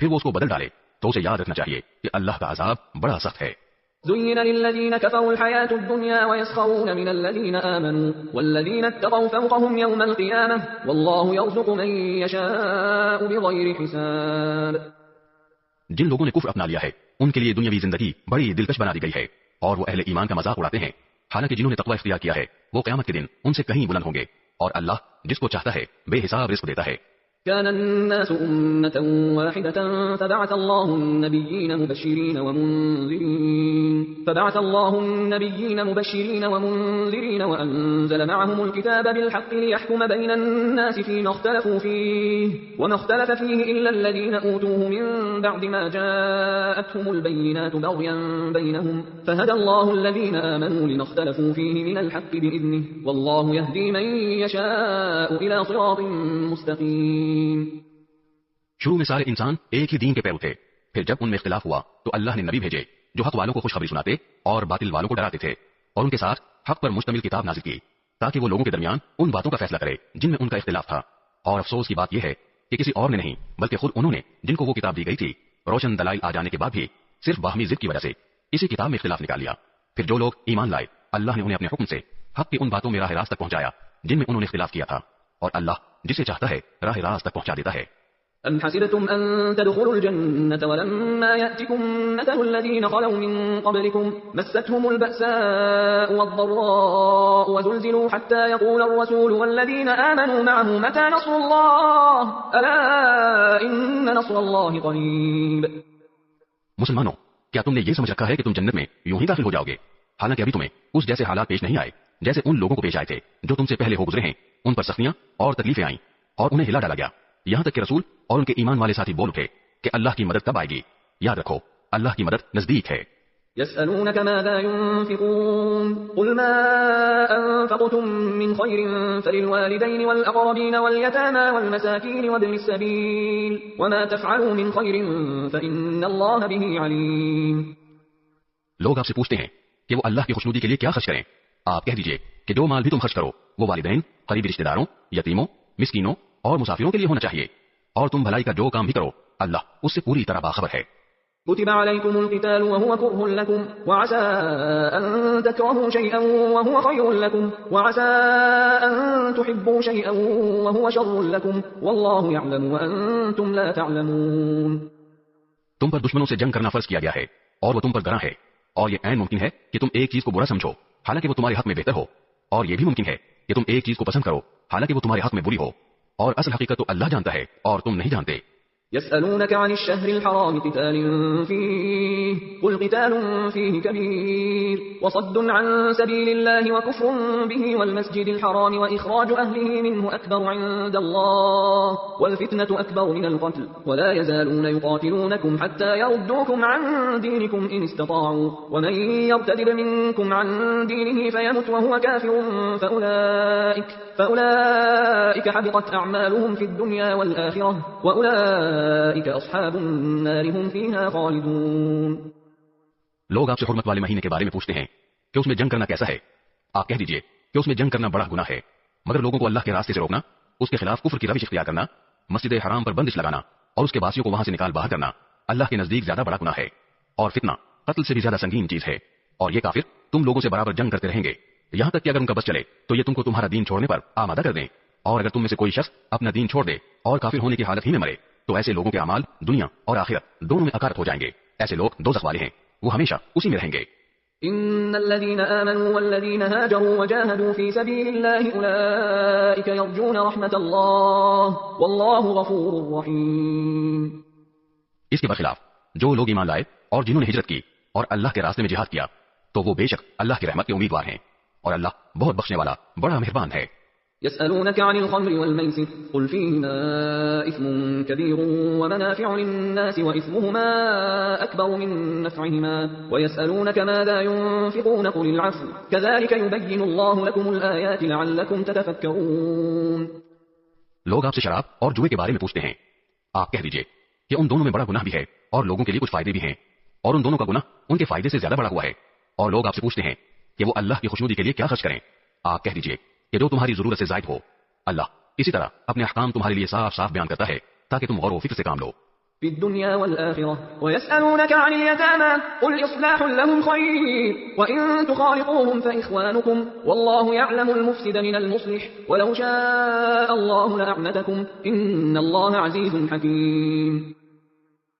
پھر وہ اس کو بدل ڈالے تو اسے یاد رکھنا چاہیے کہ اللہ کا عذاب بڑا سخت ہے. زين للذين كفروا الحياة الدنيا ويسخرون من الذين آمنوا والذين اتقوا فوقهم يوم القيامة والله يرزق من يشاء بغير حساب. جن لوگوں نے کفر اپنا لیا ہے ان کے لیے دنیاوی زندگی بڑی دلکش بنا دی گئی ہے اور وہ اہل ایمان کا مذاق اڑاتے ہیں، حالانکہ جنہوں نے تقوی اختیار کیا ہے وہ قیامت کے دن ان سے کہیں بلند ہوں گے اور اللہ جس کو چاہتا ہے بے حساب رزق دیتا ہے. كان الناس أمة واحدة فبعث الله النبيين مبشرين ومنذرين وأنزل معهم الكتاب بالحق ليحكم بين الناس فيما اختلفوا فيه وما اختلف فيه إلا الذين أوتوه من بعد ما جاءتهم البينات بغيا بينهم فهدى الله الذين آمنوا لما اختلفوا فيه من الحق بإذنه والله يهدي من يشاء إلى صراط مستقيم. شروع میں سارے انسان ایک ہی دین کے پیرو تھے، پھر جب ان میں اختلاف ہوا تو اللہ نے نبی بھیجے جو حق والوں کو خوشخبری سناتے اور باطل والوں کو ڈراتے تھے اور ان کے ساتھ حق پر مشتمل کتاب نازل کی تاکہ وہ لوگوں کے درمیان ان باتوں کا فیصلہ کرے جن میں ان کا اختلاف تھا. اور افسوس کی بات یہ ہے کہ کسی اور نے نہیں بلکہ خود انہوں نے جن کو وہ کتاب دی گئی تھی روشن دلائل آ جانے کے بعد بھی صرف باہمی ضد کی وجہ سے اسی کتاب میں اختلاف نکال لیا. پھر جو لوگ ایمان لائے اللہ نے انہیں اپنے حکم سے حق کی ان باتوں میں راہ راست تک پہنچایا جن میں انہوں نے اختلاف کیا تھا اور اللہ جسے چاہتا ہے راہ راست تک پہنچا دیتا ہے. أم حسبتم أن تدخلوا الجنة ولما يأتكم مثل الذين خلوا من قبلكم مستهم البأساء والضراء وزلزلوا حتى يقول الرسول والذين آمنوا معه متى نصر الله ألا إن نصر الله قريب. مسلمانوں کیا تم نے یہ سمجھ رکھا ہے کہ تم جنت میں یوں ہی داخل ہو جاؤ گے حالانکہ ابھی تمہیں اس جیسے حالات پیش نہیں آئے جیسے ان لوگوں کو پیش آئے تھے جو تم سے پہلے ہو گزرے ہیں. ان پر سختیاں اور تکلیفیں آئیں اور انہیں ہلا ڈالا گیا یہاں تک کہ رسول اور ان کے ایمان والے ساتھی بول اٹھے کہ اللہ کی مدد کب آئے گی. یاد رکھو اللہ کی مدد نزدیک ہے. يسألونك ماذا ينفقون قل ما أنفقتم من خير فللوالدين والأقربين واليتامى والمساكين وابن السبيل وما تفعلوا من خير فإن الله به عليم. لوگ آپ سے پوچھتے ہیں کہ وہ اللہ کی خوشنودی کے لیے کیا خرچ کریں. آپ کہہ دیجئے کہ جو مال بھی تم خرچ کرو وہ والدین، قریبی رشتہ داروں، یتیموں، مسکینوں اور مسافروں کے لیے ہونا چاہیے اور تم بھلائی کا جو کام بھی کرو اللہ اس سے پوری طرح باخبر ہے. كتب عليكم القتال وهو كره لكم وعسى أن تكرهوا شيئا وهو خير لكم وعسى أن تحبوا شيئا وهو شر لكم والله يعلم وأنتم لا تعلمون. تم پر دشمنوں سے جنگ کرنا فرض کیا گیا ہے اور وہ تم پر گراں ہے اور یہ عین ممکن ہے کہ تم ایک چیز کو برا سمجھو حالانکہ وہ تمہارے حق میں بہتر ہو اور یہ بھی ممکن ہے کہ تم ایک چیز کو پسند کرو حالانکہ وہ تمہارے حق میں بری ہو اور اصل حقیقت تو اللہ جانتا ہے اور تم نہیں جانتے. يسألونك عن الشهر الحرام قتال فيه قل قتال فيه كبير وصد عن سبيل الله وكفر به والمسجد الحرام وإخراج أهله منه أكبر عند الله والفتنة أكبر من القتل ولا يزالون يقاتلونكم حتى يردوكم عن دينكم إن استطاعوا ومن يرتد منكم عن دينه فيمت وهو كافر فأولئك حبطت أعمالهم في الدنيا والآخرة وأولئك أصحاب النار هم فيها خالدون. لوگ آپ سے حرمت والے مہینے کے بارے میں پوچھتے ہیں کہ اس میں جنگ کرنا کیسا ہے. آپ کہہ دیجئے کہ اس میں جنگ کرنا بڑا گناہ ہے مگر لوگوں کو اللہ کے راستے سے روکنا، اس کے خلاف کفر کی روش اختیار کرنا، مسجد حرام پر بندش لگانا اور اس کے باسیوں کو وہاں سے نکال باہر کرنا اللہ کے نزدیک زیادہ بڑا گناہ ہے اور فتنہ قتل سے بھی زیادہ سنگین چیز ہے. اور یہ کافر تم لوگوں سے برابر جنگ کرتے رہیں گے یہاں تک کہ اگر ان کا بس چلے تو یہ تم کو تمہارا دین چھوڑنے پر آمادہ کر دیں اور اگر تم میں سے کوئی شخص اپنا دین چھوڑ دے اور کافر ہونے کی حالت ہی میں مرے تو ایسے لوگوں کے اعمال دنیا اور آخرت دونوں میں اکارت ہو جائیں گے. ایسے لوگ دوزخ والے ہیں، وہ ہمیشہ اسی میں رہیں گے. إن الذين آمنوا والذين هاجروا وجاهدوا في سبيل الله أولئك يرجون رحمة الله والله غفور رحيم. اس کے برخلاف جو لوگ ایمان لائے اور جنہوں نے ہجرت کی اور اللہ کے راستے میں جہاد کیا تو وہ بے شک اللہ کی رحمت کے امیدوار ہیں اور اللہ بہت بخشنے والا بڑا مہربان ہے. يسألونك عن الخمر والميسر قل فيهما إثم كبير ومنافع للناس وإثمهما أكبر من نفعهما ويسألونك ماذا ينفقون قل العفو كذلك يبين الله لكم الآيات لعلكم تتفكرون. لوگ آپ سے شراب اور جوئے کے بارے میں پوچھتے ہیں. آپ کہہ دیجئے کہ ان دونوں میں بڑا گناہ بھی ہے اور لوگوں کے لیے کچھ فائدے بھی ہیں اور ان دونوں کا گناہ ان کے فائدے سے زیادہ بڑا ہوا ہے. اور لوگ آپ سے پوچھتے ہیں کہ وہ اللہ کی خوشنودی کے لیے کیا خرچ کریں. آپ کہہ دیجئے کہ جو تمہاری ضرورت سے زائد ہو. اللہ اسی طرح اپنے احکام تمہارے لیے صاف صاف بیان کرتا ہے تاکہ تم غور و فکر سے کام لو. في الدنيا والآخرة ويسألونك عن اليتامى قل إصلاح لهم خير وإن تخالطوهم فإخوانكم والله يعلم المفسد من المصلح ولو شاء الله لأعنتكم إن الله عزيز حكيم.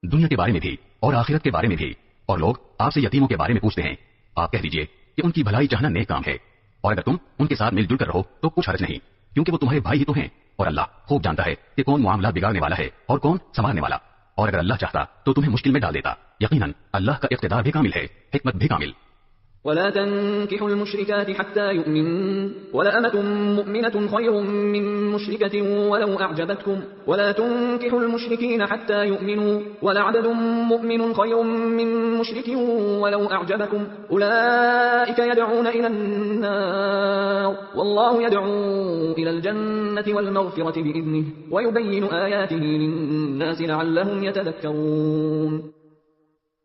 دنیا کے بارے میں بھی اور آخرت کے بارے میں بھی اور لوگ آپ سے یتیموں کے بارے میں پوچھتے ہیں. آپ کہہ دیجئے کہ ان کی بھلائی چاہنا نیک کام ہے اور اگر تم ان کے ساتھ مل جل کر رہو تو کچھ حرج نہیں کیونکہ وہ تمہارے بھائی ہی تو ہیں اور اللہ خوب جانتا ہے کہ کون معاملات بگاڑنے والا ہے اور کون سنبھالنے والا. اور اگر اللہ چاہتا تو تمہیں مشکل میں ڈال دیتا. یقیناً اللہ کا اقتدار بھی کامل ہے, حکمت بھی کامل. ولا تنكحوا المشركات حتى يؤمنن ولأمة مؤمنة خير من مشركة ولو أعجبتكم ولا تنكحوا المشركين حتى يؤمنوا ولعبد مؤمن خير من مشرك ولو أعجبكم أولئك يدعون إلى النار والله يدعو إلى الجنة والمغفرة بإذنه ويبين آياته للناس لعلهم يتذكرون.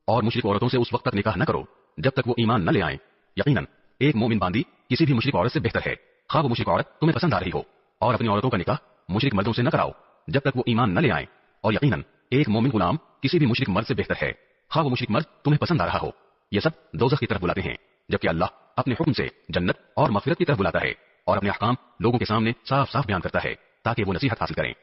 اور مشرک عورتوں سے اس وقت تک نکاح نہ کرو جب تک وہ ایمان نہ لے آئیں. یقیناً ایک مومن باندی کسی بھی مشرک عورت سے بہتر ہے, خواہ وہ مشرک عورت تمہیں پسند آ رہی ہو. اور اپنی عورتوں کا نکاح مشرک مردوں سے نہ کراؤ جب تک وہ ایمان نہ لے آئیں. اور یقیناً ایک مومن غلام کسی بھی مشرک مرد سے بہتر ہے, خواہ وہ مشرک مرد تمہیں پسند آ رہا ہو. یہ سب دوزخ کی طرف بلاتے ہیں جبکہ اللہ اپنے حکم سے جنت اور مغفرت کی طرف بلاتا ہے اور اپنے احکام لوگوں کے سامنے صاف صاف بیان کرتا ہے تاکہ وہ نصیحت حاصل کریں.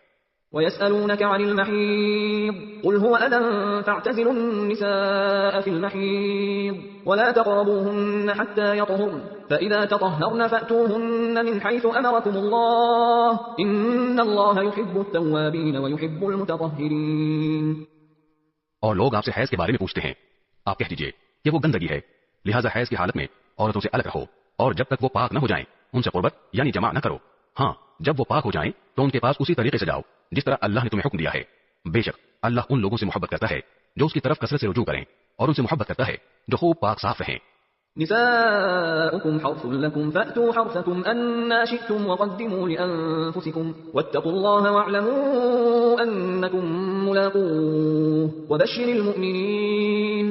ويسألونك عن المحيض قل هو أذى فاعتزلوا النساء في المحيض ولا تقربوهن حتى يطهرن فإذا تطهرن فأتوهن من حيث أمركم الله إن الله يحب التوابين ويحب المتطهرين. اور لوگ آپ سے حیض کے بارے میں پوچھتے ہیں. آپ کہہ دیجئے کہ وہ گندگی ہے, لہذا حیض کی حالت میں عورتوں سے الگ رہو اور جب تک وہ پاک نہ ہو جائیں ان سے قربت یعنی جماع نہ کرو. ہاں, جب وہ پاک ہو جائیں تو ان کے پاس اسی طریقے سے جاؤ جس طرح اللہ نے تمہیں حکم دیا ہے. بے شک اللہ ان لوگوں سے محبت کرتا ہے جو اس کی طرف کثرت سے رجوع کریں اور ان سے محبت کرتا ہے جو خوب پاک صاف رہیں. نساؤكم حرث لكم فأتوا حرثكم أنا شئتم وقدموا لأنفسكم واتقوا الله واعلموا أنكم ملاقوه وبشر المؤمنين.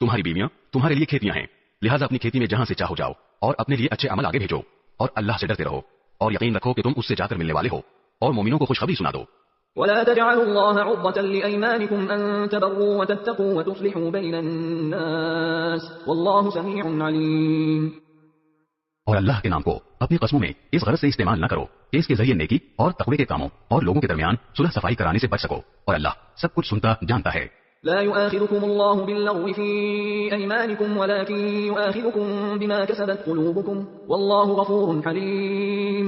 تمہاری بیویاں تمہارے لیے کھیتیاں ہیں, لہذا اپنی کھیتی میں جہاں سے چاہو جاؤ اور اپنے لیے اچھے عمل آگے بھیجو اور اللہ سے ڈرتے رہو اور یقین رکھو کہ تم اس سے جا کر ملنے والے ہو اور مومنوں کو خوشخبری سنا دو. ولا تجعلوا الله عرضة لأيمانكم أن تبروا وتتقوا وتصلحوا بين الناس والله سميع عليم. اور اللہ کے نام کو اپنی قسموں میں اس غرض سے استعمال نہ کرو کہ اس کے ذریعے نیکی اور تقوی کے کاموں اور لوگوں کے درمیان صلح صفائی کرانے سے بچ سکو اور اللہ سب کچھ سنتا جانتا ہے. لا يؤاخذكم الله باللغو في أيمانكم ولكن يؤاخذكم بما كسبت قلوبكم والله غفور حليم.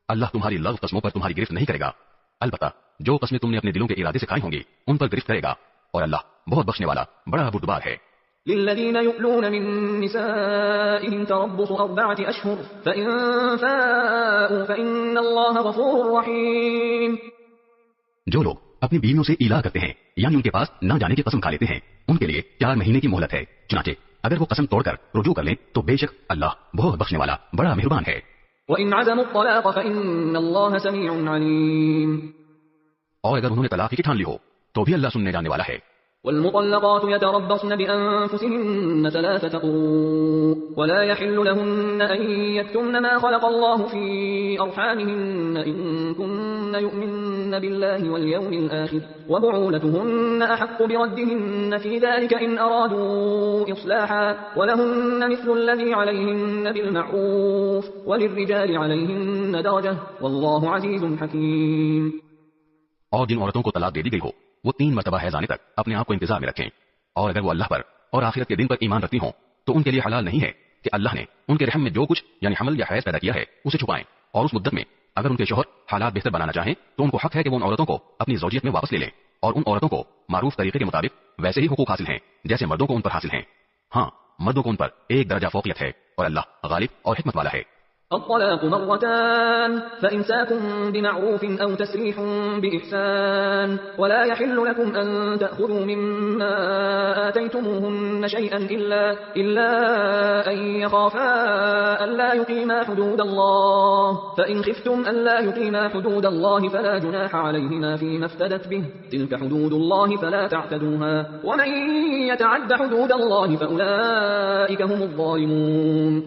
اللہ تمہاری لغو قسموں پر تمہاری گرفت نہیں کرے گا, البتہ جو قسمیں تم نے اپنے دلوں کے ارادے سے کھائی ہوں گی ان پر گرفت کرے گا اور اللہ بہت بخشنے والا بڑا بردبار ہے. للذين يؤلون من نسائهم تربص 4 أشهر فإن فاءوا فإن الله غفور رحيم. جو لوگ اپنی بیویوں سے ایلا کرتے ہیں یعنی ان کے پاس نہ جانے کی قسم کھا لیتے ہیں ان کے لیے 4 مہینے کی مہلت ہے. چنانچہ اگر وہ قسم توڑ کر رجوع کر لیں تو بے شک اللہ بہت بخشنے والا بڑا مہربان ہے. وَإِنْ عَزَمُوا الطَّلَاقَ فَإِنَّ اللَّهَ سَمِيعٌ عَلِيمٌ. اور اگر انہوں نے طلاق کی ٹھان لی ہو تو بھی اللہ سننے جاننے والا ہے. والمطلقات يتربصن بأنفسهن 3 قروء ولا يحل لهن أن يكتمن ما خلق الله في أرحامهن إن كن يؤمن بالله واليوم الآخر وبعولتهن أحق بردهن في ذلك إن أرادوا إصلاحا ولهن مثل الذي عليهن بالمعروف وللرجال عليهن درجة والله عزيز حكيم. اور جن عورتوں کو طلاق دے دی گئی ہو وہ 3 مرتبہ حیض آنے تک اپنے آپ کو انتظار میں رکھیں اور اگر وہ اللہ پر اور آخرت کے دن پر ایمان رکھتی ہوں تو ان کے لیے حلال نہیں ہے کہ اللہ نے ان کے رحم میں جو کچھ یعنی حمل یا حیض پیدا کیا ہے اسے چھپائیں اور اس مدت میں اگر ان کے شوہر حالات بہتر بنانا چاہیں تو ان کو حق ہے کہ وہ ان عورتوں کو اپنی زوجیت میں واپس لے لیں اور ان عورتوں کو معروف طریقے کے مطابق ویسے ہی حقوق حاصل ہیں جیسے مردوں کو ان پر حاصل ہیں. ہاں, مردوں کو ان پر ایک درجہ فوقیت ہے اور اللہ غالب اور حکمت والا ہے. الطلاق مرتان فإمساك بمعروف أو تسريح بإحسان ولا يحل لكم أن تأخذوا مما آتيتموهن شيئا إلا أن يخافا ألا يقيما حدود الله فإن خفتم ألا يقيما حدود الله فلا جناح عليهما فيما افتدت به تلك حدود الله فلا تعتدوها ومن يتعد حدود الله فأولئك هم الظالمون.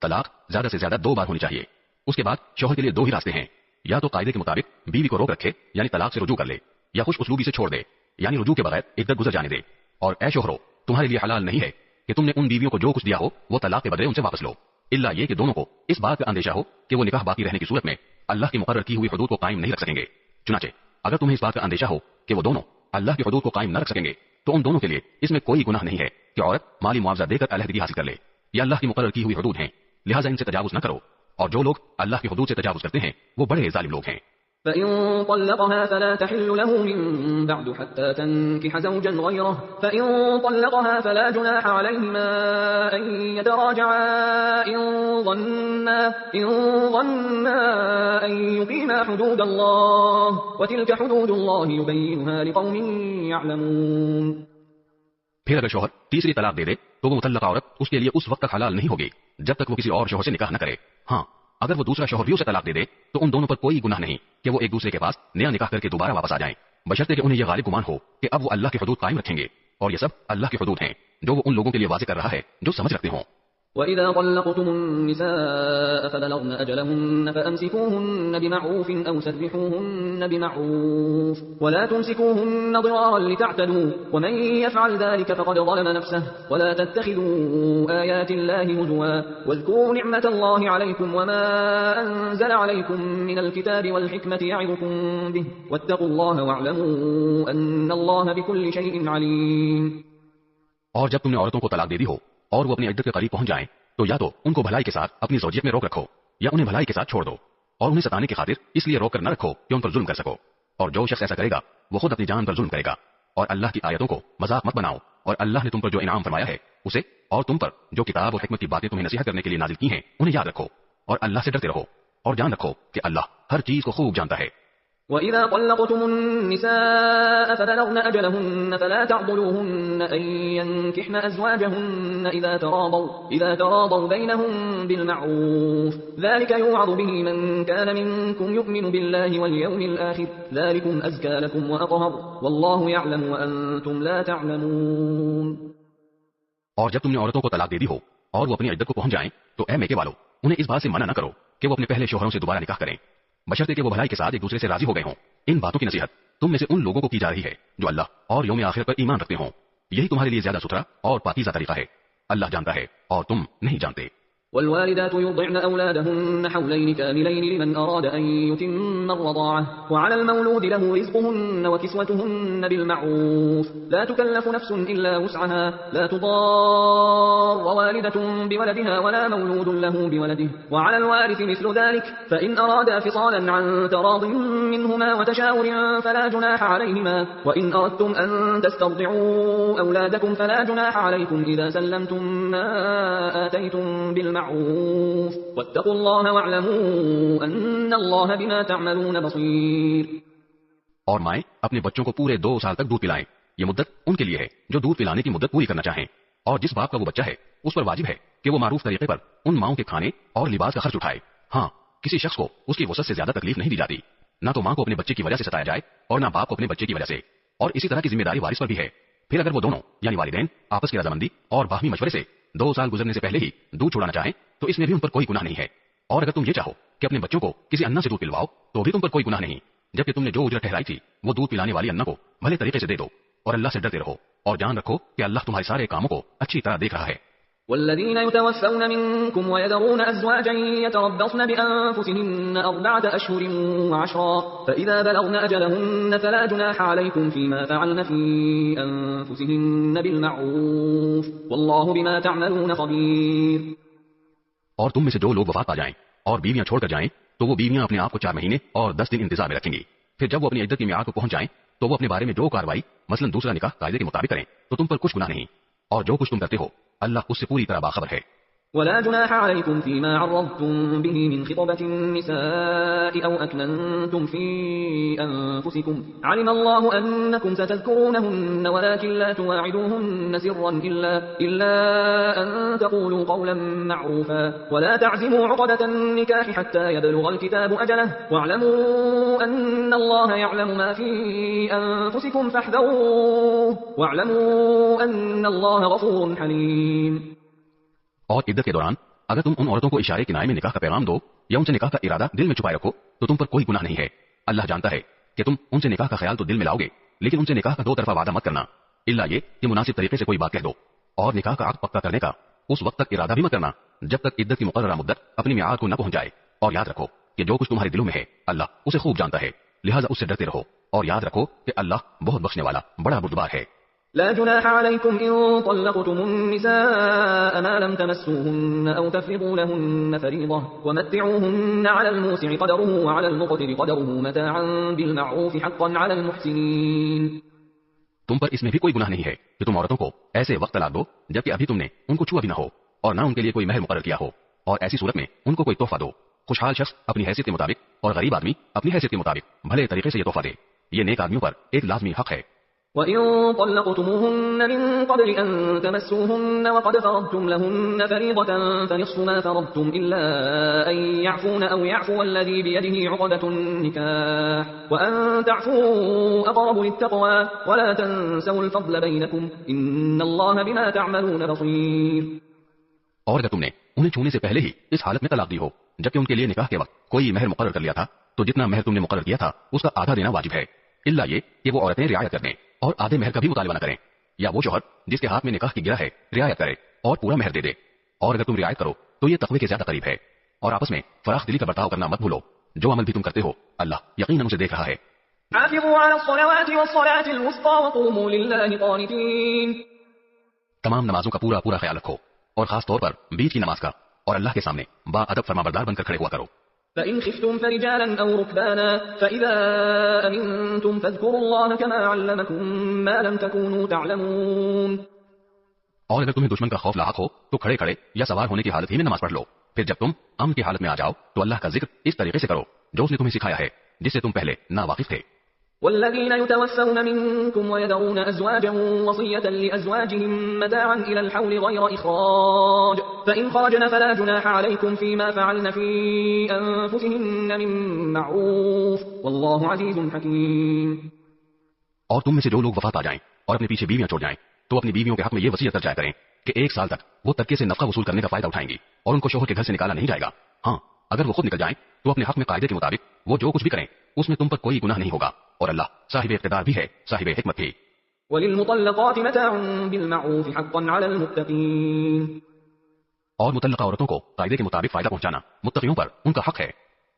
طلاق زیادہ سے زیادہ 2 بار ہونی چاہیے. اس کے بعد شوہر کے لیے 2 ہی راستے ہیں, یا تو قاعدے کے مطابق بیوی کو روک رکھے یعنی طلاق سے رجوع کر لے یا خوش اسلوبی سے چھوڑ دے، یعنی رجوع کے بغیر عدت گزر جانے دے. اور اے شوہرو، تمہارے لیے حلال نہیں ہے کہ تم نے ان بیویوں کو جو کچھ دیا ہو وہ طلاق کے بدلے ان سے واپس لو، الا یہ کہ دونوں کو اس بات کا اندیشہ ہو کہ وہ نکاح باقی رہنے کی صورت میں اللہ کی مقرر کی ہوئی حدود کو قائم نہیں رکھ سکیں گے. چنانچہ اگر تمہیں اس بات کا اندیشہ ہو کہ وہ دونوں اللہ کی حدود کو قائم نہ رکھ سکیں گے تو ان دونوں کے لیے اس میں کوئی گناہ نہیں ہے کہ عورت مالی معاوضہ دے کر علیحدگی حاصل کر لے. یہ اللہ کی مقرر کی ہوئی حدود ہیں، لہٰذا ان سے تجاوز نہ کرو، اور جو لوگ اللہ کی حدود سے تجاوز کرتے ہیں وہ بڑے ظالم لوگ ہیں. فإن طلقها فلا تحل له من بعد حتى تنكح زوجا غيره فإن طلقها فلا جناح عليهما أن يتراجعا إن ظنا أن يقيما حدود الله وتلك حدود الله يبينها لقوم يعلمون. پھر اگر شوہر تیسری طلاق دے دے تو وہ مطلقہ عورت اس کے لیے اس وقت تک حلال نہیں ہوگی جب تک وہ کسی اور شوہر سے نکاح نہ کرے. ہاں، اگر وہ دوسرا شوہر بھی اسے طلاق دے دے تو ان دونوں پر کوئی گناہ نہیں کہ وہ ایک دوسرے کے پاس نیا نکاح کر کے دوبارہ واپس آ جائیں، بشرطے کہ انہیں یہ غالب گمان ہو کہ اب وہ اللہ کی حدود قائم رکھیں گے، اور یہ سب اللہ کی حدود ہیں جو وہ ان لوگوں کے لیے واضح کر رہا ہے جو سمجھ رکھتے ہوں. وَإِذَا طَلَّقْتُمُ النِّسَاءَ فَبَلَغْنَ أَجَلَهُنَّ فَأَمْسِكُوهُنَّ بِمَعْرُوفٍ أَوْ سَرِّحُوهُنَّ بِمَعْرُوفٍ وَلَا تُمْسِكُوهُنَّ ضِرَارًا لِتَعْتَدُوا وَمَن يَفْعَلْ ذَلِكَ فَقَدْ ظَلَمَ نَفْسَهُ وَلَا تَتَّخِذُوا آيَاتِ اللَّهِ هُزُوًا وَاذْكُرُوا نِعْمَةَ اللَّهِ عَلَيْكُمْ وَمَا أَنزَلَ عَلَيْكُم مِّنَ الْكِتَابِ وَالْحِكْمَةِ يَعِظُكُم بِهِ وَاتَّقُوا اللَّهَ وَاعْلَمُوا أَنَّ اللَّهَ بِكُلِّ شَيْءٍ عَلِيمٌ. اور جب تم نے عورتوں کو طلاق دے دی ہو اور وہ اپنی عدت کے قریب پہنچ جائیں تو یا تو ان کو بھلائی کے ساتھ اپنی زوجیت میں روک رکھو یا انہیں بھلائی کے ساتھ چھوڑ دو، اور انہیں ستانے کی خاطر اس لیے روک کر نہ رکھو کہ ان پر ظلم کر سکو. اور جو شخص ایسا کرے گا وہ خود اپنی جان پر ظلم کرے گا. اور اللہ کی آیتوں کو مذاق مت بناؤ، اور اللہ نے تم پر جو انعام فرمایا ہے اسے اور تم پر جو کتاب اور حکمت کی باتیں تمہیں نصیحت کرنے کے لیے نازل کی ہیں انہیں یاد رکھو، اور اللہ سے ڈرتے رہو، اور جان رکھو کہ اللہ ہر چیز کو خوب جانتا ہے. وَإِذَا طَلَّقْتُمُ النِّسَاءَ فَبَلَغْنَ أَجَلَهُنَّ فَلَا تَعْضُلُوهُنَّ أَن يَنكِحْنَ أَزْوَاجَهُنَّ إِذَا تَرَاضَوْا بَيْنَهُم بِالْمَعْرُوفِ ذَلِكَ يُوعَظُ بِهِ مَن كَانَ مِنكُمْ يُؤْمِنُ بِاللَّهِ وَالْيَوْمِ الْآخِرِ ذَلِكُمْ أَزْكَىٰ لَكُمْ وَأَطْهَرُ وَاللَّهُ يَعْلَمُ وَأَنتُمْ لَا تَعْلَمُونَ. اور جب تم نے عورتوں کو طلاق دے دی ہو اور وہ اپنی عدت کو پہنچ جائیں تو اے میکے والو انہیں اس بات سے منع نہ کرو کہ وہ اپنے پہلے شوہروں سے دوبارہ نکاح کریں، بشرطے کہ وہ بھلائی کے ساتھ ایک دوسرے سے راضی ہو گئے ہوں. ان باتوں کی نصیحت تم میں سے ان لوگوں کو کی جا رہی ہے جو اللہ اور یوم آخر پر ایمان رکھتے ہوں. یہی تمہارے لیے زیادہ ستھرا اور پاکیزہ طریقہ ہے. اللہ جانتا ہے اور تم نہیں جانتے. والوالدات يرضعن أولادهن حولين كاملين لمن أراد أن يتم الرضاعة وعلى المولود له رزقهن وكسوتهن بالمعروف لا تكلف نفس إلا وسعها لا تضار والدة بولدها ولا مولود له بولده وعلى الوارث مثل ذلك فإن أرادا فصالا عن تراض منهما وتشاور فلا جناح عليهما وإن أردتم أن تسترضعوا أولادكم فلا جناح عليكم إذا سلمتم ما آتيتم بالمعروف واتقوا الله واعلموا ان الله بما تعملون بصير. اور مائیں اپنے بچوں کو پورے 2 سال تک دودھ پلائیں. یہ مدت ان کے لیے ہے جو دودھ پلانے کی مدت پوری کرنا چاہیں، اور جس باپ کا وہ بچہ ہے اس پر واجب ہے کہ وہ معروف طریقے پر ان ماؤں کے کھانے اور لباس کا خرچ اٹھائے. ہاں، کسی شخص کو اس کی وسعت سے زیادہ تکلیف نہیں دی جاتی، نہ تو ماں کو اپنے بچے کی وجہ سے ستایا جائے اور نہ باپ کو اپنے بچے کی وجہ سے. اور اسی طرح کی ذمہ داری وارث پر بھی ہے. پھر اگر وہ دونوں یعنی والدین آپس کی رضامندی اور باہمی مشورے سے 2 سال گزرنے سے پہلے ہی دودھ چھوڑانا چاہیں تو اس میں بھی ان پر کوئی گناہ نہیں ہے. اور اگر تم یہ چاہو کہ اپنے بچوں کو کسی انا سے دودھ پلواؤ تو بھی تم پر کوئی گناہ نہیں، جبکہ تم نے جو اجرت ٹھہرائی تھی وہ دودھ پلانے والی انا کو بھلے طریقے سے دے دو. اور اللہ سے ڈرتے رہو اور جان رکھو کہ اللہ تمہارے سارے کاموں کو اچھی طرح دیکھ رہا ہے. والذين يتوفون منكم ويذرون أزواجا يتربصن بأنفسهن 4 أشهر و10 فإذا بلغن أجلهن فلا جناح عليكم فيما فعلن في أنفسهن بالمعروف والله بما تعملون خبير. اور تم میں سے جو لوگ وفات پا جائیں اور بیویاں چھوڑ کر جائیں تو وہ بیویاں اپنے آپ کو 4 مہینے اور 10 دن انتظار میں رکھیں گی. پھر جب وہ اپنی عدت کی میعاد کو پہنچ جائیں تو وہ اپنے بارے میں جو کارروائی مثلا دوسرا نکاح قاعدے کے مطابق کریں تو تم پر کچھ گناہ نہیں، اور جو کچھ تم کرتے ہو اللہ اس سے پوری طرح باخبر ہے. ولا جناح عليكم فيما عرضتم به من خطبة النساء أو أكننتم في أنفسكم علم الله أنكم ستذكرونهن ولكن لا تواعدوهن سرا إلا أن تقولوا قولا معروفا ولا تعزموا عقدة النكاح حتى يبلغ الكتاب أجله واعلموا أن الله يعلم ما في أنفسكم فاحذروه واعلموا أن الله غفور حليم. اور عدت کے دوران اگر تم ان عورتوں کو اشارے کنائے میں نکاح کا پیغام دو یا ان سے نکاح کا ارادہ دل میں چھپائے رکھو تو تم پر کوئی گناہ نہیں ہے. اللہ جانتا ہے کہ تم ان سے نکاح کا خیال تو دل میں لاؤ گے لیکن ان سے نکاح کا دو طرفہ وعدہ مت کرنا الا یہ کہ مناسب طریقے سے کوئی بات کہہ دو، اور نکاح کا عقد پکا کرنے کا اس وقت تک ارادہ بھی مت کرنا جب تک عدت کی مقررہ مدت اپنی میعاد کو نہ پہنچ جائے، اور یاد رکھو کہ جو کچھ تمہارے دلوں میں ہے اللہ اسے خوب جانتا ہے، لہذا اس سے ڈرتے رہو اور یاد رکھو کہ اللہ بہت بخشنے والا بڑا بردبار ہے۔ لا جناح عليكم إن طلقتم النساء ما لم تمسوهن أو تفرضوا لهن فريضة ومتعوهن على الموسع قدره وعلى المقتر قدره متاعا بالمعروف حقا على المحسنين۔ تم پر اس میں بھی کوئی گناہ نہیں ہے کہ تم عورتوں کو ایسے وقت طلاق دو جبکہ ابھی تم نے ان کو چھوا بھی نہ ہو اور نہ ان کے لیے کوئی مہر مقرر کیا ہو، اور ایسی صورت میں ان کو کوئی تحفہ دو۔ خوشحال شخص اپنی حیثیت کے مطابق اور غریب آدمی اپنی حیثیت کے مطابق بھلے طریقے سے یہ تحفہ دے، یہ نیک آدمیوں پر ایک لازمی حق ہے۔ وَإِن طَلَّقْتُمُوهُنَّ مِن قَبْلِ أَن تَمَسُّوهُنَّ وَقَدْ فَرَضْتُمْ لَهُنَّ فَرِيضَةً فَنِصْفُ مَا فَرَضْتُمْ إِلَّا أَن يَعْفُونَ أَوْ يَعْفُوَ الَّذِي بِيَدِهِ عُقْدَةُ النِّكَاحِ وَأَن تَعْفُوا أَقْرَبُ لِلتَّقْوَىٰ وَلَا تَنسَوُا الْفَضْلَ بَيْنَكُمْ إِنَّ اللَّهَ بِمَا تَعْمَلُونَ بَصِيرٌ۔ اور اگر تم نے انہیں چھونے سے پہلے ہی اس حالت میں طلاق دی ہو جبکہ ان کے لیے نکاح کے وقت کوئی مہر مقرر کر لیا تھا تو جتنا مہر تم نے مقرر کیا تھا اس کا آدھا دینا واجب ہے، الا یہ کہ وہ عورتیں رعایت کر دیں اور آدھے مہر کا بھی مطالبہ نہ کریں، یا وہ شوہر جس کے ہاتھ میں نکاح کی گرہ ہے رعایت کرے اور پورا مہر دے دے، اور اگر تم رعایت کرو تو یہ تقوی کے زیادہ قریب ہے۔ اور آپس میں فراخ دلی کا برتاؤ کرنا مت بھولو، جو عمل بھی تم کرتے ہو اللہ یقیناً اسے دیکھ رہا ہے۔ حافظوا على الصلوات والصلاة الوسطى وقوموا لله قانتين۔ تمام نمازوں کا پورا پورا خیال رکھو اور خاص طور پر بیچ کی نماز کا، اور اللہ کے سامنے با ادب فرمانبردار بن کر کھڑے ہوا کرو۔ فإن خفتم فرجالا أو ركبانا فإذا أمنتم فاذكروا الله كما علمكم ما لم تكونوا تعلمون۔ اور اگر تمہیں دشمن کا خوف لاحق ہو تو کھڑے کھڑے یا سوار ہونے کی حالت ہی میں نماز پڑھ لو، پھر جب تم امن کی حالت میں آ جاؤ تو اللہ کا ذکر اس طریقے سے کرو جو اس نے تمہیں سکھایا ہے جس سے تم پہلے ناواقف تھے۔ والذين يتوفون منكم ويذرون أزواجا وصية لأزواجهم متاعا إلى الحول غير إخراج فإن خرجن فلا جناح عليكم فيما فعلن في أنفسهن من معروف والله عزيز حكيم۔ اور تم میں سے جو لوگ وفات پا جائیں اور اپنے پیچھے بیویاں چھوڑ جائیں تو اپنی بیویوں کے حق میں یہ وصیت کر جایا کریں کہ 1 سال تک وہ ترکے سے نفقہ وصول کرنے کا فائدہ اٹھائیں گی اور ان کو شوہر کے گھر سے نکالا نہیں جائے گا۔ ہاں اگر وہ خود نکل جائیں تو اپنے حق میں قاعدے کے مطابق وہ جو کچھ بھی کریں اس میں تم پر کوئی گناہ نہیں ہوگا، اور اللہ صاحب اقتدار بھی ہے، صاحب حکمت بھی۔ وَلِلْمُطَلَّقَاتِ مَتَاعٌ بِالْمَعْرُوفِ حَقًّا عَلَى الْمُتَّقِينَ۔ اور مطلقہ عورتوں کو قاعدے کے مطابق فائدہ پہنچانا متقیوں پر ان کا حق ہے۔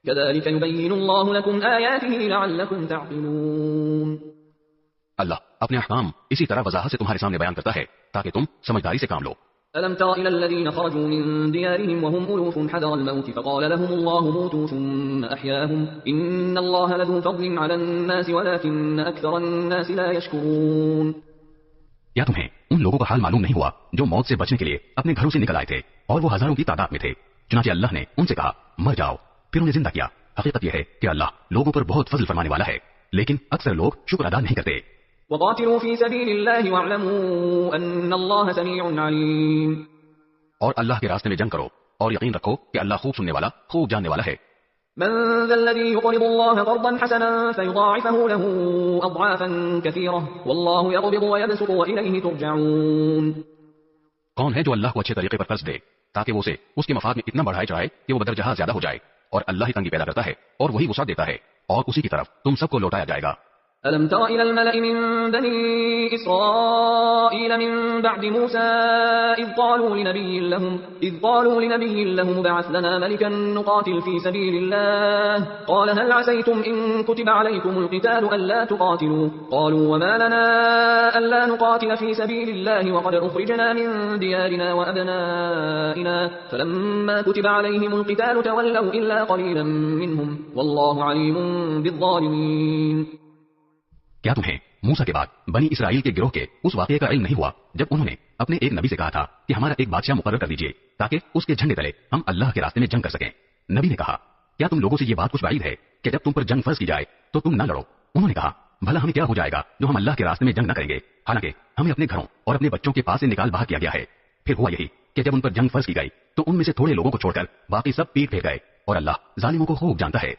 كَذَلِكَ يُبَيِّنُ اللَّهُ لَكُمْ آيَاتِهِ لَعَلَّكُمْ تَعْقِلُونَ۔ اللہ اپنے احکام اسی طرح وضاحت سے تمہارے سامنے بیان کرتا ہے تاکہ تم سمجھداری سے کام لو۔ أَلَمْ تَرَ إِلَى الَّذِينَ خَرَجُوا مِن دِيَارِهِمْ وَهُمْ أُلُوفٌ حَذَرَ الْمَوْتِ فَقَالَ لَهُمُ اللَّهُ مُوتُوا ثُمَّ أَحْيَاهُمْ إِنَّ اللَّهَ لَذُو فَضْلٍ عَلَى النَّاسِ وَلَكِنَّ أَكْثَرَ النَّاسِ لَا يَشْكُرُونَ۔ کیا تمہیں ان لوگوں کا حال معلوم نہیں ہوا جو موت سے بچنے کے لیے اپنے گھروں سے نکل آئے تھے اور وہ ہزاروں کی تعداد میں تھے، چنانچہ اللہ نے ان سے کہا مر جاؤ، پھر انہیں زندہ کیا۔ حقیقت یہ ہے کہ اللہ لوگوں پر بہت فضل فرمانے والا ہے لیکن اکثر لوگ شکر ادا نہیں کرتے۔ وَقَاتِلُوا فِي سَبِيلِ اللَّهِ وَاعْلَمُوا أَنَّ اللَّهَ سَمِيعٌ عَلِيمٌ۔ اور اللہ کے راستے میں جنگ کرو اور یقین رکھو کہ اللہ خوب سننے والا خوب جاننے والا ہے۔ من ذا الذي يقرض الله قرضا حسنا فيضاعفه له أضعافا كثيرة والله يقبض ويبسط وإليه ترجعون۔ کون ہے جو اللہ کو اچھے طریقے پر قرض دے تاکہ وہ اسے اس کے مفاد میں اتنا بڑھائے چڑھائے کہ وہ بدرجہ زیادہ ہو جائے، اور اللہ ہی تنگی پیدا کرتا ہے اور وہی وسعت دیتا ہے اور اسی کی طرف تم سب کو لوٹایا جائے گا۔ ألم تر إلى الملأ من بني إسرائيل من بعد موسى إذ قالوا لنبي لهم ابعث لنا ملكا نقاتل في سبيل الله قال هل عسيتم إن كتب عليكم القتال ألا تقاتلوا قالوا وما لنا ألا نقاتل في سبيل الله وقد أخرجنا من ديارنا وأبنائنا فلما كتب عليهم القتال تولوا إلا قليلا منهم والله عليم بالظالمين۔ کیا تمہیں موسیٰ کے بعد بنی اسرائیل کے گروہ کے اس واقعے کا علم نہیں ہوا جب انہوں نے اپنے ایک نبی سے کہا تھا کہ ہمارا ایک بادشاہ مقرر کر دیجئے تاکہ اس کے جھنڈے تلے ہم اللہ کے راستے میں جنگ کر سکیں؟ نبی نے کہا کیا تم لوگوں سے یہ بات کچھ بعید ہے کہ جب تم پر جنگ فرض کی جائے تو تم نہ لڑو؟ انہوں نے کہا بھلا ہمیں کیا ہو جائے گا جو ہم اللہ کے راستے میں جنگ نہ کریں گے، حالانکہ ہمیں اپنے گھروں اور اپنے بچوں کے پاس سے نکال باہر کیا گیا ہے۔ پھر ہوا یہی کہ جب ان پر جنگ فرض کی گئی تو ان میں سے تھوڑے لوگوں کو چھوڑ کر باقی سب پیٹ پھیر گئے، اور اللہ ظالموں کو خوب جانتا ہے۔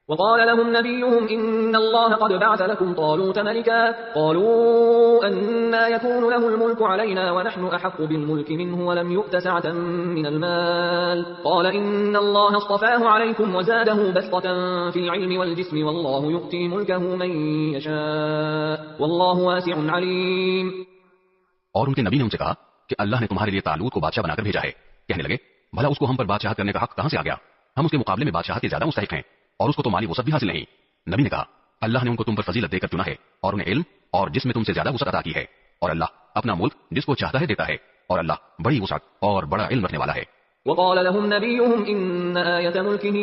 وقال لهم نبيهم إن الله قد بعث لكم طالوت ملكا قالوا أنا يكون له الملك علينا ونحن أحق بالملك منه ولم يؤت سعة من المال قال إن الله اصطفاه عليكم وزاده بسطة في العلم والجسم والله يؤتي ملكه من يشاء والله واسع عليم. اور ان کے نبی نے ان سے کہا کہ اللہ نے تمہارے لیے طالوت کو بادشاہ بنا کر بھیجا ہے. کہنے لگے بھلا اس کو ہم پر بادشاہت کرنے کا حق کہاں سے آ گیا؟ ہم اس کے مقابلے میں بادشاہت کے زیادہ مستحق ہیں اور اس کو تو مالی وسعت بھی حاصل نہیں. نبی نے کہا اللہ نے ان کو تم پر فضیلت دے کر چنا ہے اور انہیں علم اور جس میں تم سے زیادہ وسعت عطا کی ہے اور اللہ اپنا ملک جس کو چاہتا ہے دیتا ہے اور اللہ بڑی وسعت اور بڑا علم رکھنے والا ہے. وقال لهم نبيهم إن آية ملكه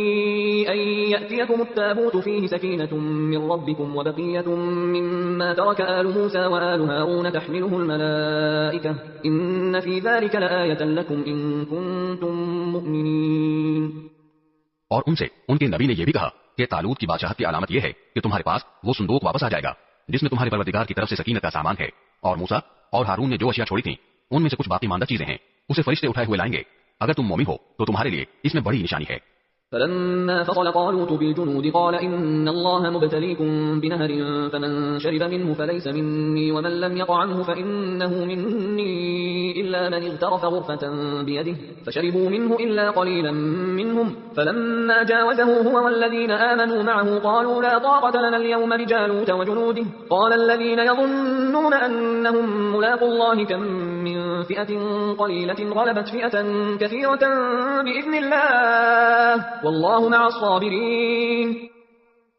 أن يأتيكم التابوت فيه سكينة من ربكم وبقية مما ترك آل موسى وآل هارون تحمله الملائكة إن في ذلك لآية لكم إن كنتم مؤمنين. اور ان سے ان کے نبی نے یہ بھی کہا کہ طالوت کی بادشاہت کی علامت یہ ہے کہ تمہارے پاس وہ صندوق واپس آ جائے گا جس میں تمہارے پروردگار کی طرف سے سکینت کا سامان ہے اور موسیٰ اور ہارون نے جو اشیاء چھوڑی تھیں ان میں سے کچھ باقی ماندہ چیزیں ہیں اسے فرشتے اٹھائے ہوئے لائیں گے. اگر تم مومن ہو تو تمہارے لیے اس میں بڑی نشانی ہے. فلما فصل طالوت بالجنود قال إن الله مبتليكم بنهر فمن شرب منه فليس مني ومن لم يطعمه فإنه مني إلا من اغترف غرفة بيده فشربوا منه إلا قليلا منهم فلما جاوزه هو والذين آمنوا معه قالوا لا طاقة لنا اليوم بجالوت وجنوده قال الذين يظنون أنهم ملاقوا الله كم من فئة قليلة غلبت فئة كثيرة بإذن الله واللہ مع الصابرین.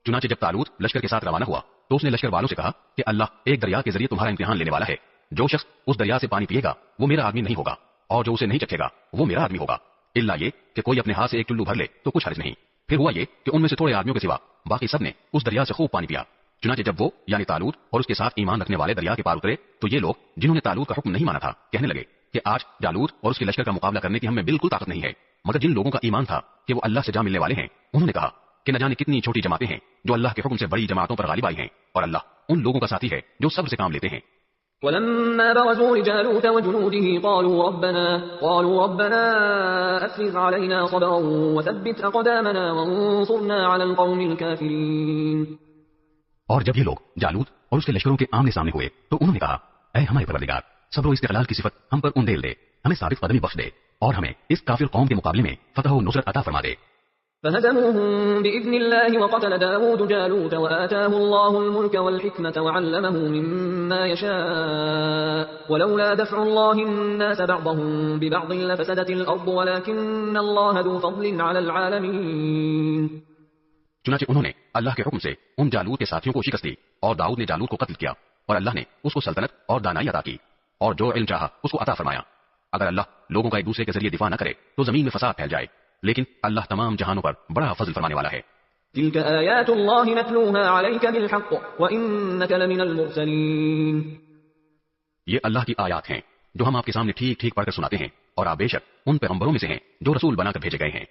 چنانچہ جب طالوت لشکر کے ساتھ روانہ ہوا تو اس نے لشکر والوں سے کہا کہ اللہ ایک دریا کے ذریعے تمہارا امتحان لینے والا ہے. جو شخص اس دریا سے پانی پیے گا وہ میرا آدمی نہیں ہوگا اور جو اسے نہیں چکھے گا وہ میرا آدمی ہوگا الا یہ کہ کوئی اپنے ہاتھ سے ایک چلو بھر لے تو کچھ حرج نہیں. پھر ہوا یہ کہ ان میں سے تھوڑے آدمیوں کے سوا باقی سب نے اس دریا سے خوب پانی پیا. چنانچہ جب وہ یعنی طالوت اور اس کے ساتھ ایمان رکھنے والے دریا کے پار اترے تو یہ لوگ جنہوں نے طالوت کا حکم نہیں مانا تھا کہنے لگے کہ آج جالوت اور اس کے لشکر کا مقابلہ کرنے کی ہم میں بالکل طاقت نہیں ہے. مگر جن لوگوں کا ایمان تھا کہ وہ اللہ سے جا ملنے والے ہیں انہوں نے کہا کہ نہ جانے کتنی چھوٹی جماعتیں ہیں جو اللہ کے حکم سے بڑی جماعتوں پر غالب آئی ہیں اور اللہ ان لوگوں کا ساتھی ہے جو صبر سے کام لیتے ہیں. ولما برزوا لجالوت وجنوده قالوا ربنا أفرغ علينا صبرا وثبت أقدامنا وانصرنا على القوم الكافرين. اور جب یہ لوگ جالوت اور اس کے لشکروں کے آمنے سامنے ہوئے تو انہوں نے کہا اے ہمارے پروردگار صبر و استقلال کی صفت ہم پر اندھیل دے ہمیں ثابت قدمی بخش دے اور ہمیں اس کافر قوم کے مقابلے میں فتح و نصرت عطا فرما دے. فهزموهم بإذن الله وقتل داود جالوت وآتاه الله الملك والحكمة وعلمه مما يشاء ولولا دفع الله الناس بعضهم ببعض لفسدت الأرض ولكن الله ذو فضل على العالمين. چنانچہ انہوں نے اللہ کے حکم سے ان جالوت کے ساتھیوں کو شکست دی اور داؤد نے جالوت کو قتل کیا اور اللہ نے اس کو سلطنت اور دانائی عطا کی اور جو علم چاہا اس کو عطا فرمایا. اگر اللہ لوگوں کا ایک دوسرے کے ذریعے دفاع نہ کرے تو زمین میں فساد پھیل جائے لیکن اللہ تمام جہانوں پر بڑا فضل فرمانے والا ہے. تلك آیات اللہ نتلوها علیک بالحق وانک لمن المرسلین. یہ اللہ کی آیات ہیں جو ہم آپ کے سامنے ٹھیک ٹھیک پڑھ کر سناتے ہیں اور آپ بے شک ان پیغمبروں میں سے ہیں جو رسول بنا کر بھیجے گئے ہیں.